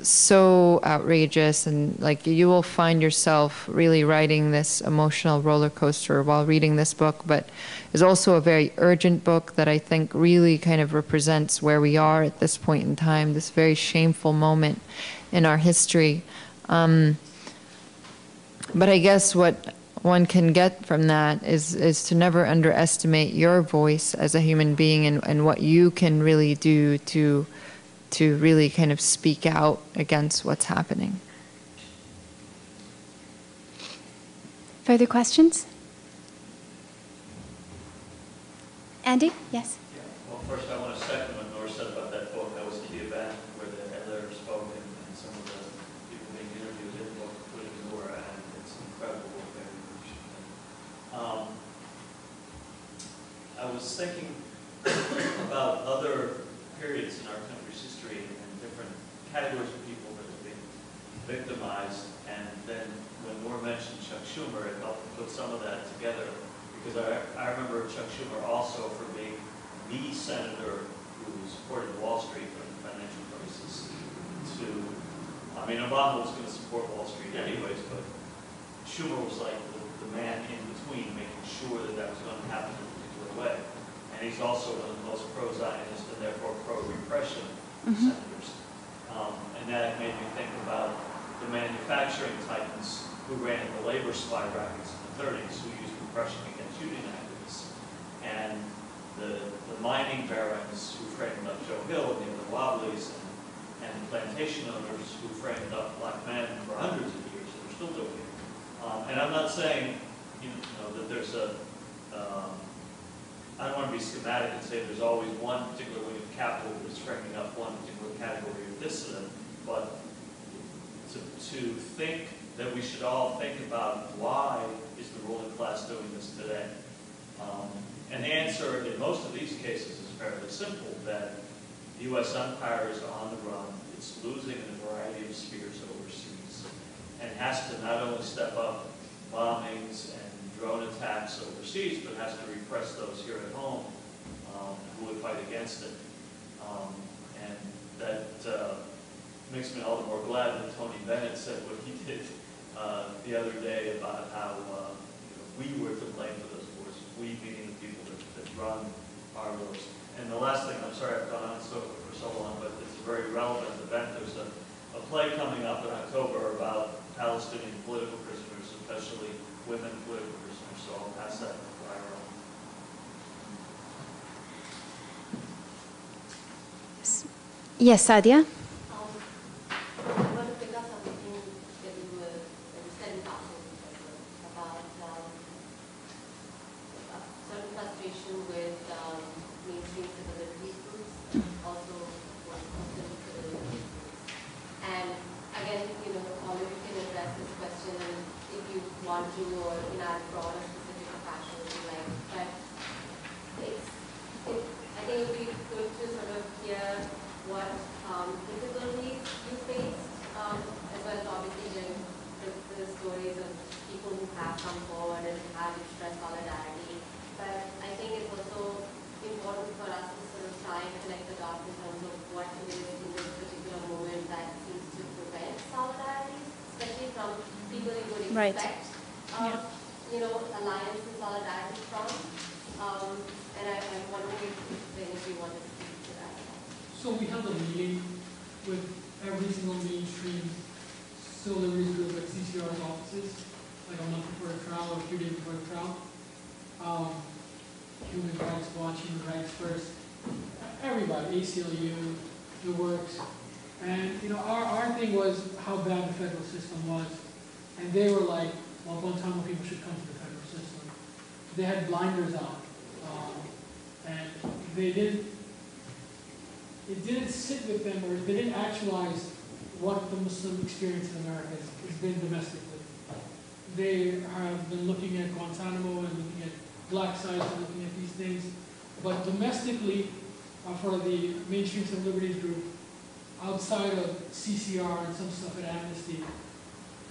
so outrageous, and like you will find yourself really riding this emotional roller coaster while reading this book, but is also a very urgent book that I think really kind of represents where we are at this point in time, this very shameful moment in our history. But I guess what one can get from that is to never underestimate your voice as a human being and what you can really do to really kind of speak out against what's happening. Further questions? Andy? Yes. Yeah. Well, first I want to second what Noor said about that book. That was a key event where the editor spoke and some of the people being interviewed in the book, including Noor, and it's an incredible book. Very appreciative. I was thinking about other periods in our country's history and different categories of people that have been victimized, and then when Noor mentioned Chuck Schumer, it helped put some of that together, because I remember Chuck Schumer also for being the senator who supported Wall Street during the financial crisis. I mean, Obama was going to support Wall Street anyways, but Schumer was like the man in between, making sure that that was going to happen in a particular way. And he's also one of the most pro-Zionist and therefore pro-repression senators. And that made me think about the manufacturing titans who ran the labor spy rackets in the 30s, who used repression against union activists, and the mining barons who framed up Joe Hill and the other Wobblies, and the plantation owners who framed up black men for hundreds of years, and they're still doing it. And I'm not saying, that there's I don't want to be schematic and say there's always one particular wing of capital that's framing up one particular category of dissident, but to think that we should all think about why is the ruling class doing this today. And the answer in most of these cases is fairly simple, that the U.S. empire is on the run. It's losing in a variety of spheres overseas, and has to not only step up bombings and drone attacks overseas, but has to repress those here at home who would fight against it. And that makes me all the more glad that Tony Bennett said what he did the other day about how we were to blame for those wars, we being the people that run our wars. And the last thing, I'm sorry I've gone on for so long, but it's a very relevant event. There's a play coming up in October about Palestinian political prisoners, especially women political prisoners, so I'll pass that fire on. Yes, Sadia? Right. You know, alliance and solidarity from, and I'm wondering if you want to speak to that. So we held a meeting with every single mainstream civil liberties group at CCR's offices, like a month before the trial or a few days before the trial. Human Rights Watch, Human Rights First, everybody, ACLU, the works. And you know, our thing was how bad the federal system was. And they were like, well, Guantanamo people should come to the federal system. They had blinders on. And they didn't, it didn't sit with them, or they didn't actualize what the Muslim experience in America has been domestically. They have been looking at Guantanamo and looking at black sites and looking at these things. But domestically, for the mainstream civil liberties group, outside of CCR and some stuff at Amnesty,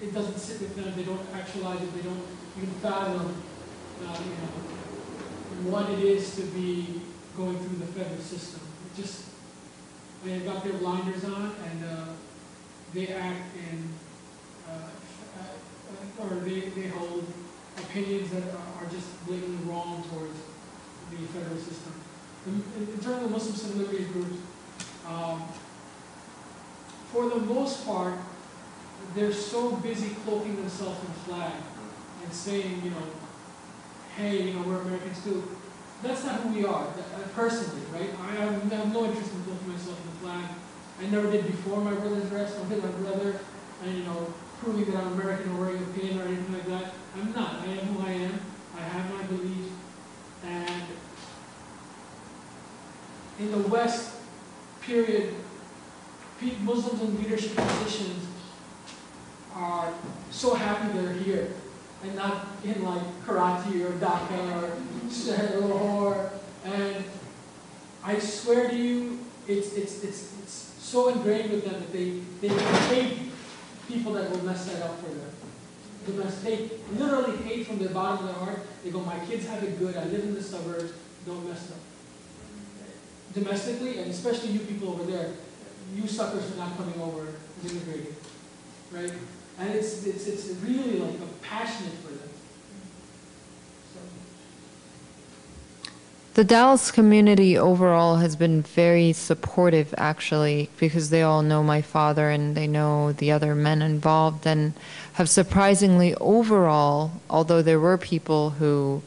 it doesn't sit with them. They don't actualize it. They don't even fathom, you know, what it is to be going through the federal system. It just, they've got their blinders on, and they act in, or they hold opinions that are just blatantly wrong towards the federal system. In terms of Muslim civil liberties groups, for the most part, they're so busy cloaking themselves in a flag and saying, you know, hey, you know, we're Americans too. That's not who we are, personally, right? I have no interest in cloaking myself in the flag. I never did before my brother's arrest. I did my brother, and you know, proving that I'm American or wearing a pin or anything like that. I'm not. I am who I am. I have my beliefs. And in the West, period, Muslims in leadership positions are so happy they're here and not in like Karachi or Dhaka or Lahore. And I swear to you, it's so ingrained with them that they hate people that will mess that up for them. They literally hate from the bottom of their heart. They go, my kids have it good. I live in the suburbs. Don't mess up. Domestically, and especially you people over there, you suckers for not coming over and immigrating, right? And it's really like a passionate for them. So. The Dallas community overall has been very supportive, actually, because they all know my father and they know the other men involved, and have surprisingly overall, although there were people who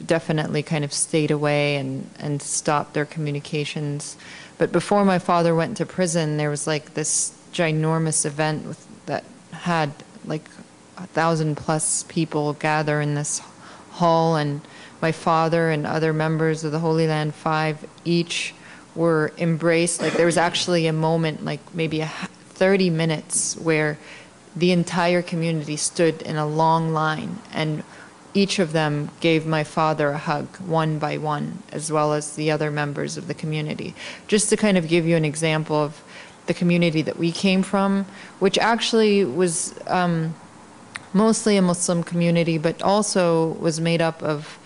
definitely kind of stayed away and stopped their communications. But before my father went to prison, there was like this ginormous event that had like 1,000+ people gather in this hall, and my father and other members of the Holy Land Five each were embraced. Like there was actually a moment, like maybe 30 minutes, where the entire community stood in a long line, and each of them gave my father a hug, one by one, as well as the other members of the community. Just to kind of give you an example of the community that we came from, which actually was mostly a Muslim community, but also was made up of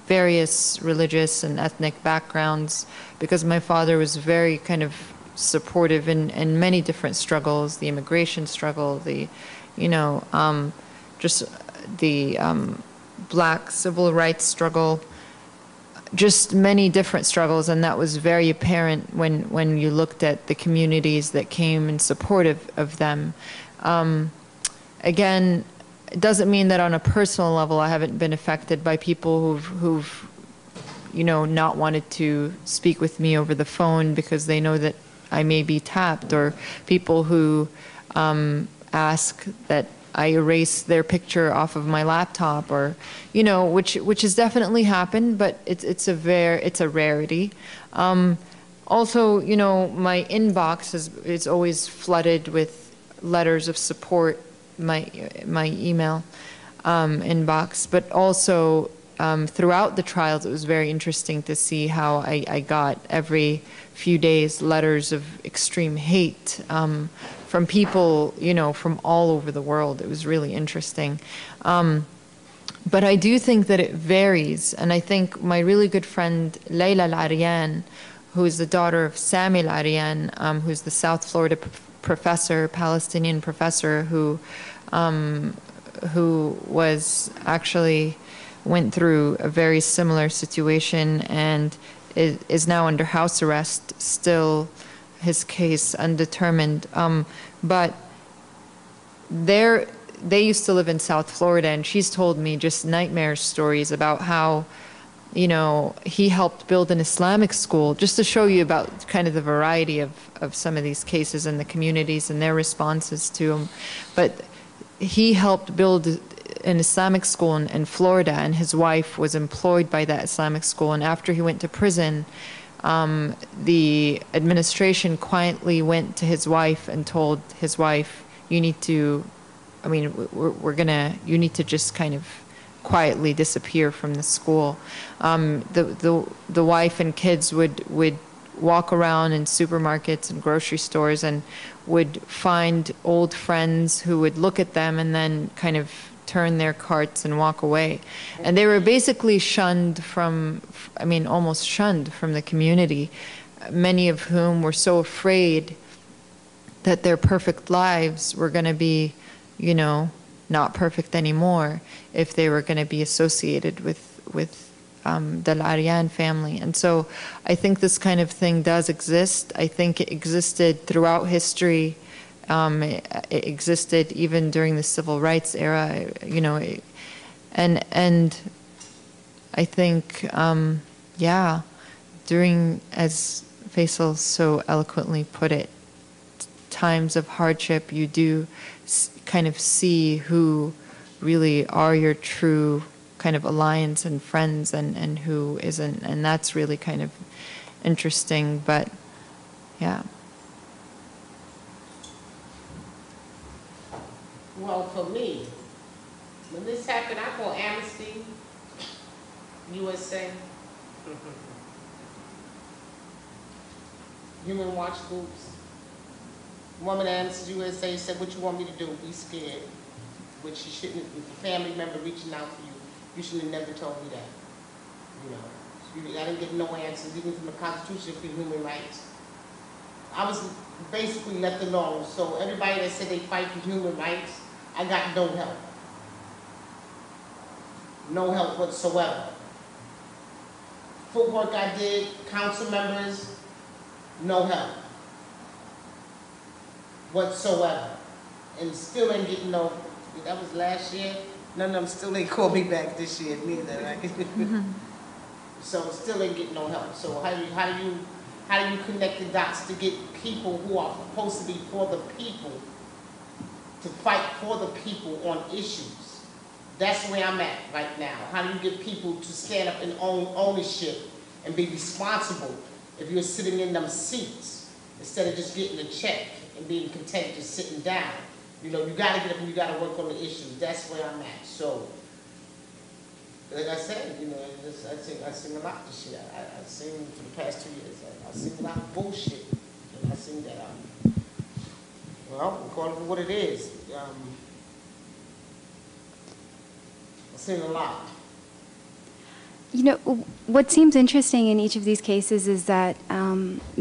various religious and ethnic backgrounds, because my father was very kind of supportive in many different struggles, the immigration struggle, the, you know, just the black civil rights struggle, just many different struggles, and that was very apparent when you looked at the communities that came in support of them. Again, it doesn't mean that on a personal level I haven't been affected by people who've you know, not wanted to speak with me over the phone because they know that I may be tapped, or people who ask that I erase their picture off of my laptop, or you know, which has definitely happened, but it's a rarity. Also, you know, my inbox is always flooded with letters of support, my email inbox, but also throughout the trials, it was very interesting to see how I got every few days letters of extreme hate from people, you know, from all over the world. It was really interesting. But I do think that it varies, and I think my really good friend Layla Al-Aryan, who is the daughter of Sami Al-Aryan, who's the South Florida professor, Palestinian professor, who was actually went through a very similar situation and is now under house arrest, still his case undetermined. But they used to live in South Florida, and she's told me just nightmare stories about how, you know, he helped build an Islamic school, just to show you about kind of the variety of some of these cases in the communities and their responses to them. But he helped build an Islamic school in Florida, and his wife was employed by that Islamic school. And after he went to prison, the administration quietly went to his wife and told his wife, you need to, I mean, you need to just kind of quietly disappear from the school. The wife and kids would walk around in supermarkets and grocery stores and would find old friends who would look at them and then kind of turn their carts and walk away. And they were basically shunned from, I mean, almost shunned from the community, many of whom were so afraid that their perfect lives were going to be, you know, not perfect anymore if they were going to be associated with the Al-Aryan family. And so I think this kind of thing does exist. I think it existed throughout history. It existed even during the civil rights era, you know, and I think, yeah, during, as Faisal so eloquently put it, times of hardship, you do kind of see who really are your true kind of alliance and friends, and who isn't, and that's really kind of interesting. But yeah. Well, for me, when this happened, I called Amnesty USA, Human Watch groups. Woman at Amnesty USA said, what you want me to do? Be scared. Which she shouldn't, if a family member reaching out for you, you should have never told me that. You know, I didn't get no answers, even from the Constitution for Human Rights. I was basically left alone. So everybody that said they fight for human rights, I got no help. No help whatsoever. Footwork I did, council members, no help whatsoever. And still ain't getting no, that was last year, none of them still ain't called me back this year neither, right? So still ain't getting no help. So how do you connect the dots to get people who are supposed to be for the people to fight for the people on issues? That's where I'm at right now. How do you get people to stand up and own ownership and be responsible if you're sitting in them seats instead of just getting a check and being content just sitting down? You know, you gotta get up and you gotta work on the issues. That's where I'm at. So, like I said, you know, I sing a lot this year. I sing for the past 2 years. I sing a lot of bullshit. And I sing that well, we call it for what it is. I sing a lot. You know, what seems interesting in each of these cases is that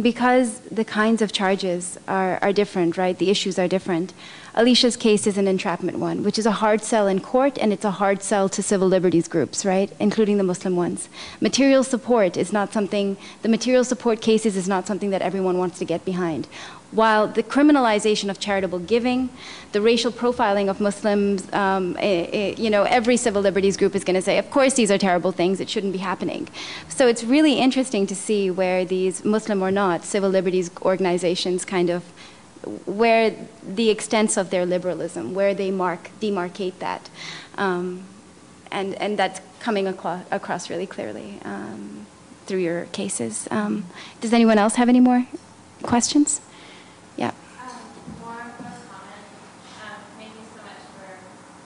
because the kinds of charges are different, right? The issues are different. Alicia's case is an entrapment one, which is a hard sell in court, and it's a hard sell to civil liberties groups, right? Including the Muslim ones. Material support is not something, the material support cases is not something that everyone wants to get behind. while the criminalization of charitable giving, the racial profiling of Muslims, you know, every civil liberties group is going to say, of course, these are terrible things, it shouldn't be happening. So it's really interesting to see where these Muslim or not civil liberties organizations kind of, where the extents of their liberalism, where they demarcate that. And that's coming across really clearly through your cases. Does anyone else have any more questions? Yeah. More comment. Thank you so much for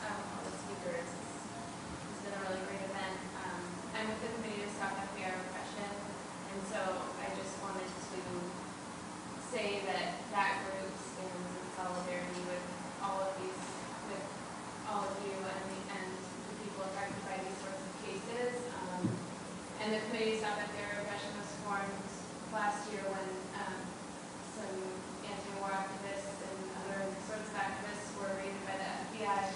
all the speakers. It's been a really great event. I'm with the Committee to Stop FBI Repression, and so I just wanted to say that that group stands in solidarity with all of these, with all of you and the people affected by these sorts of cases. And the Committee to Stop FBI Repression was formed last year when some anti-war activists and other sorts of activists were raided by the FBI,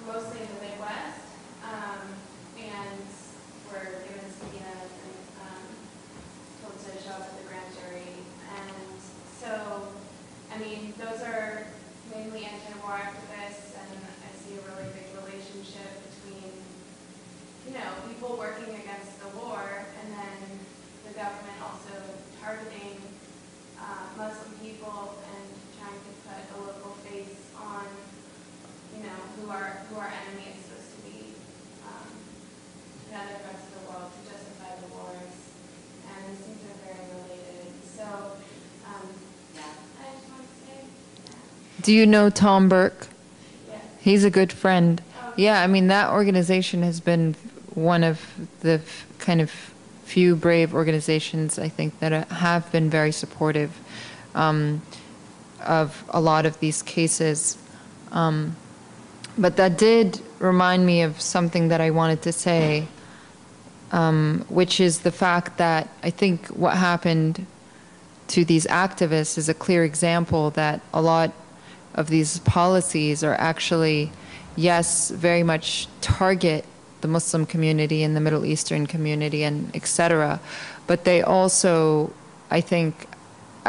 mostly in the Midwest, and were given subpoenas and told to show up at the grand jury. And so, I mean, those are mainly anti-war activists, and I see a really big relationship between, you know, people working against the war and then the government also targeting Muslim people and trying to put a local face on, you know, who our enemy is supposed to be in other parts of the world to justify the wars. And these things are very related. So, yeah, I just want to say that. Do you know Tom Burke? Yeah. He's a good friend. Oh. Yeah, I mean, that organization has been one of the kind of few brave organizations, I think, that have been very supportive of a lot of these cases. But that did remind me of something that I wanted to say, which is the fact that I think what happened to these activists is a clear example that a lot of these policies are actually, yes, very much target the Muslim community and the Middle Eastern community and et cetera, but they also, I think,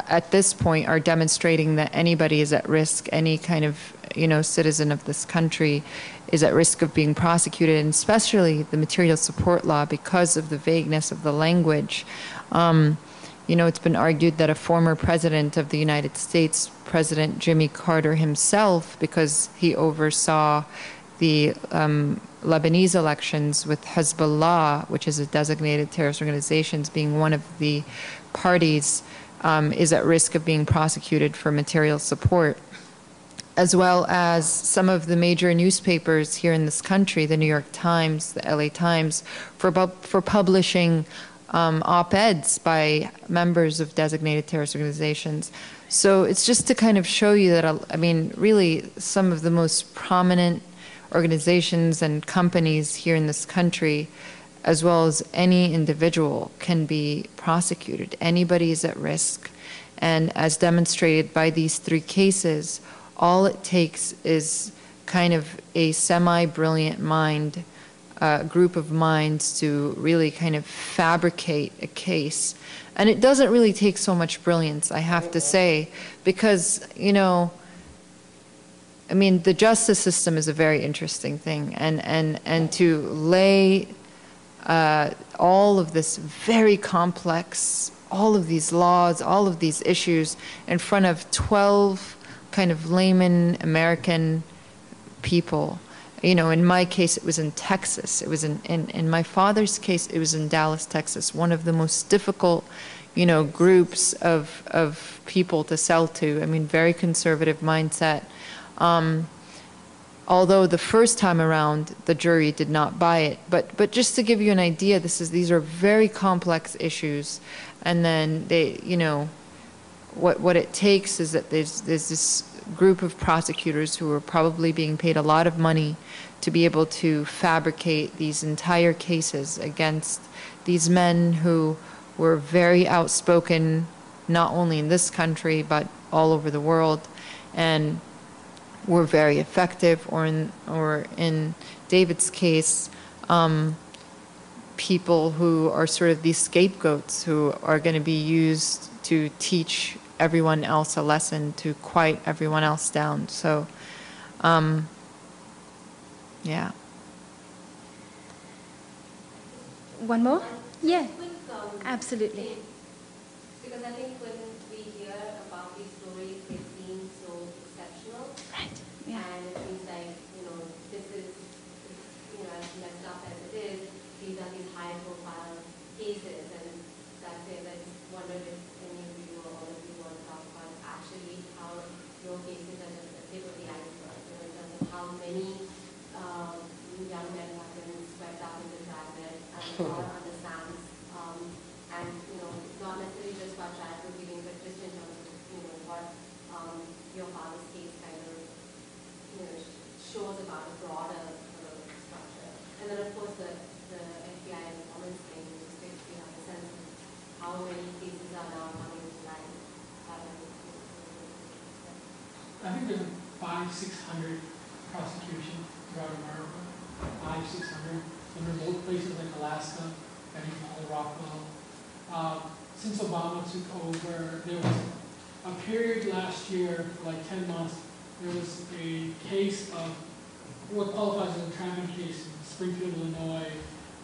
at this point are demonstrating that anybody is at risk, any kind of, you know, citizen of this country is at risk of being prosecuted, and especially the material support law because of the vagueness of the language. You know, it's been argued that a former president of the United States, President Jimmy Carter himself, because he oversaw the Lebanese elections with Hezbollah, which is a designated terrorist organization, being one of the parties, is at risk of being prosecuted for material support, as well as some of the major newspapers here in this country, the New York Times, the LA Times, for publishing op-eds by members of designated terrorist organizations. So it's just to kind of show you that, I mean, really some of the most prominent organizations and companies here in this country, as well as any individual, can be prosecuted. Anybody is at risk. And as demonstrated by these three cases, all it takes is kind of a semi-brilliant mind, group of minds to really kind of fabricate a case. And it doesn't really take so much brilliance, I have to say, because, you know, I mean, the justice system is a very interesting thing. And to lay all of this very complex, all of these laws, all of these issues in front of 12 kind of layman American people. You know, in my case, it was in Texas. It was in my father's case, it was in Dallas, Texas, one of the most difficult, you know, groups of people to sell to. I mean, very conservative mindset. Although the first time around, the jury did not buy it. But just to give you an idea, these are very complex issues. And then they, you know, what it takes is that there's this group of prosecutors who are probably being paid a lot of money to be able to fabricate these entire cases against these men who were very outspoken, not only in this country, but all over the world, and were very effective, or in David's case, people who are sort of these scapegoats who are going to be used to teach everyone else a lesson, to quiet everyone else down. So, yeah. One more? Yeah, Quick, absolutely. because I think when we hear about these stories, they seem so exceptional. Right. Yeah. And it seems like, this is, as messed up as it is, these are these high profile cases. And that's it. I just wondered if any of you or all of you want to talk about actually how your cases are just the tip of the iceberg, in terms of how many young men have been swept up into dragnet and God understands, and not necessarily just about child proceedings, but just in terms of what your father's case kind of shows about a broader sort of structure. And then of course the FBI informants thing, just basically have a sense of how many cases are now coming to light. I think there's 500-600 prosecutions throughout America. 500-600. In remote places like Alaska, Benny Rockwell. Since Obama took over, there was a period last year, for like 10 months, there was a case of what qualifies as an entrapment case in Springfield, Illinois,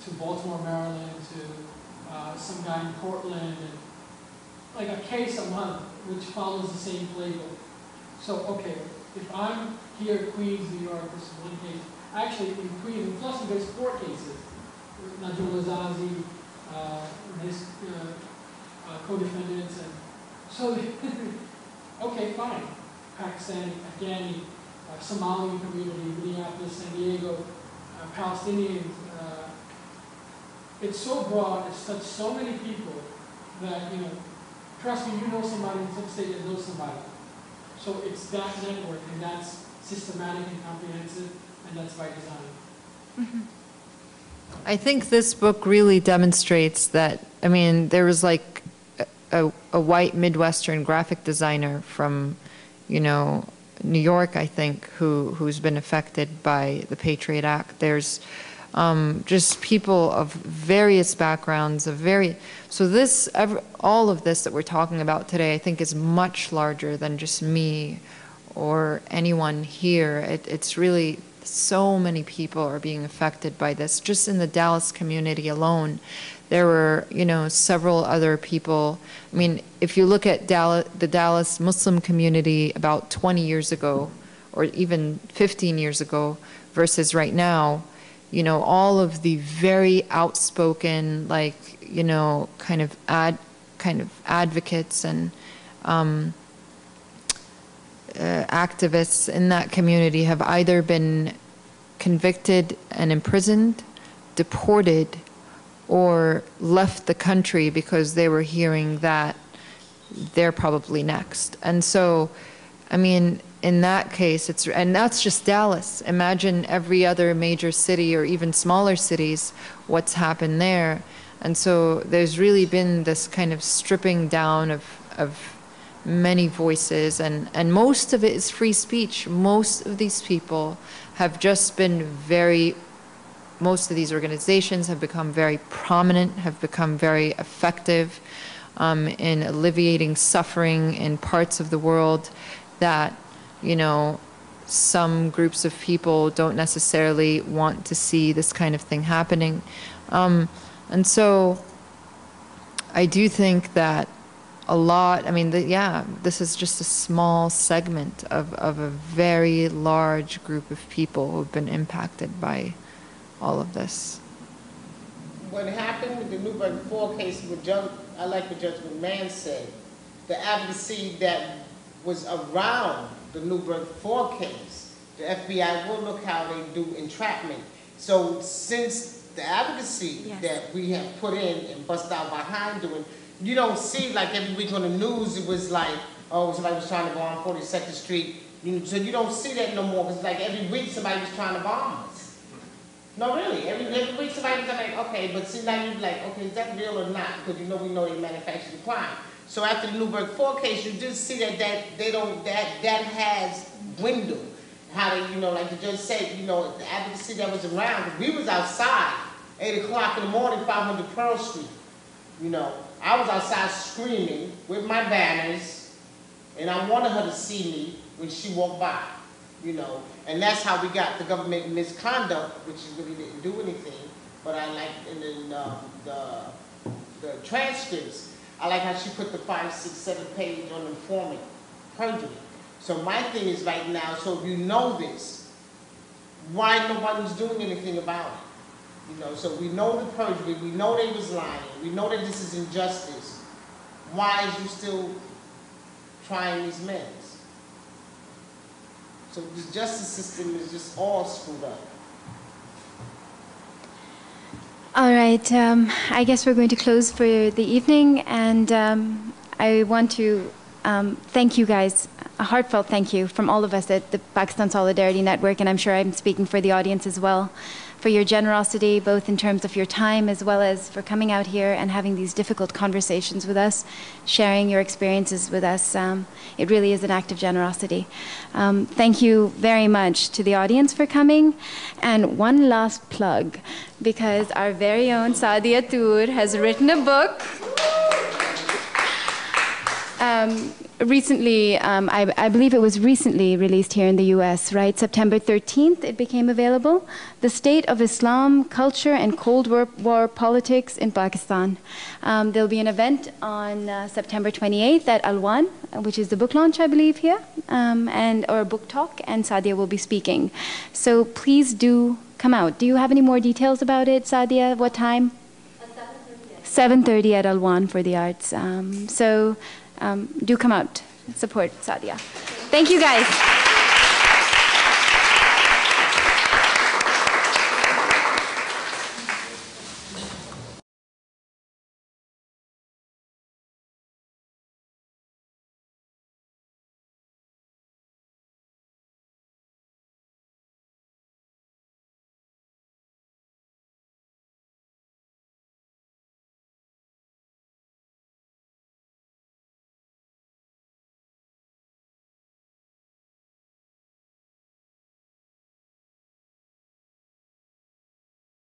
to Baltimore, Maryland, to some guy in Portland, and like a case a month, which follows the same playbook. So, okay, if I'm here in Queens, New York, this is one case. Actually, in Queens, in Flushing, there's 4 cases. Najul Azazi, his co-defendants, and so, okay, fine. Pakistani, Afghani, Somali community, Minneapolis, San Diego, Palestinians. It's so broad, it's touched so many people that, trust me, you know somebody in some state that knows somebody. So it's that network, and that's systematic and comprehensive, and that's by design. Mm-hmm. I think this book really demonstrates that, there was like a white Midwestern graphic designer from, New York, I think, who's been affected by the Patriot Act. There's just people of various backgrounds, so all of this that we're talking about today, I think, is much larger than just me or anyone here. It's really, so many people are being affected by this. Just in the Dallas community alone, there were, several other people. If you look at the Dallas Muslim community about 20 years ago, or even 15 years ago, versus right now, all of the very outspoken, kind of advocates and activists in that community have either been convicted and imprisoned, deported, or left the country because they were hearing that they're probably next. And so, in that case, and that's just Dallas. Imagine every other major city or even smaller cities, what's happened there. And so there's really been this kind of stripping down of many voices, and most of it is free speech. Most of these people have just been most of these organizations have become very prominent, have become very effective in alleviating suffering in parts of the world that, some groups of people don't necessarily want to see this kind of thing happening. And so I do think that a lot, this is just a small segment of a very large group of people who've been impacted by all of this. What happened with the Newburgh 4 case, I like what Judge McMahon said, the advocacy that was around the Newburgh 4 case, the FBI will look how they do entrapment. So since the advocacy Yes. that we have put in and bust out behind doing, you don't see like every week on the news it was like, oh, somebody was trying to go on 42nd Street. So you don't see that no more because like every week somebody was trying to bomb us. No, really. Every week somebody was like, okay, but see now you're like, okay, is that real or not? Because we know they manufactured the crime. So after the Newburgh 4 case, you did see that that has dwindled. How they, like the judge said, the advocacy that was around, because we was outside, 8 o'clock in the morning, 500 Pearl Street. You know, I was outside screaming with my banners, and I wanted her to see me when she walked by, you know. And that's how we got the government misconduct, which really didn't do anything. But I like, and then the transcripts, I like how she put the 5, 6, 7 page on informant perjury. So my thing is right now, so if you know this, why nobody's doing anything about it? You know, so we know the perjury, we know they was lying, we know that this is injustice. Why is you still trying these men? So the justice system is just all screwed up. All right, I guess we're going to close for the evening, and I want to thank you guys, a heartfelt thank you from all of us at the Pakistan Solidarity Network, and I'm sure I'm speaking for the audience as well, for your generosity, both in terms of your time as well as for coming out here and having these difficult conversations with us, sharing your experiences with us. It really is an act of generosity. Thank you very much to the audience for coming. And one last plug, because our very own Sadia Toor has written a book. Recently, I believe it was recently released here in the US, right? September 13th, it became available. The State of Islam, Culture, and Cold War Politics in Pakistan. There'll be an event on September 28th at Alwan, which is the book launch, I believe, here, or a book talk, and Sadia will be speaking. So please do come out. Do you have any more details about it, Sadia? What time? 7:30 at Alwan for the arts. Do come out, support Sadia. Thank you guys.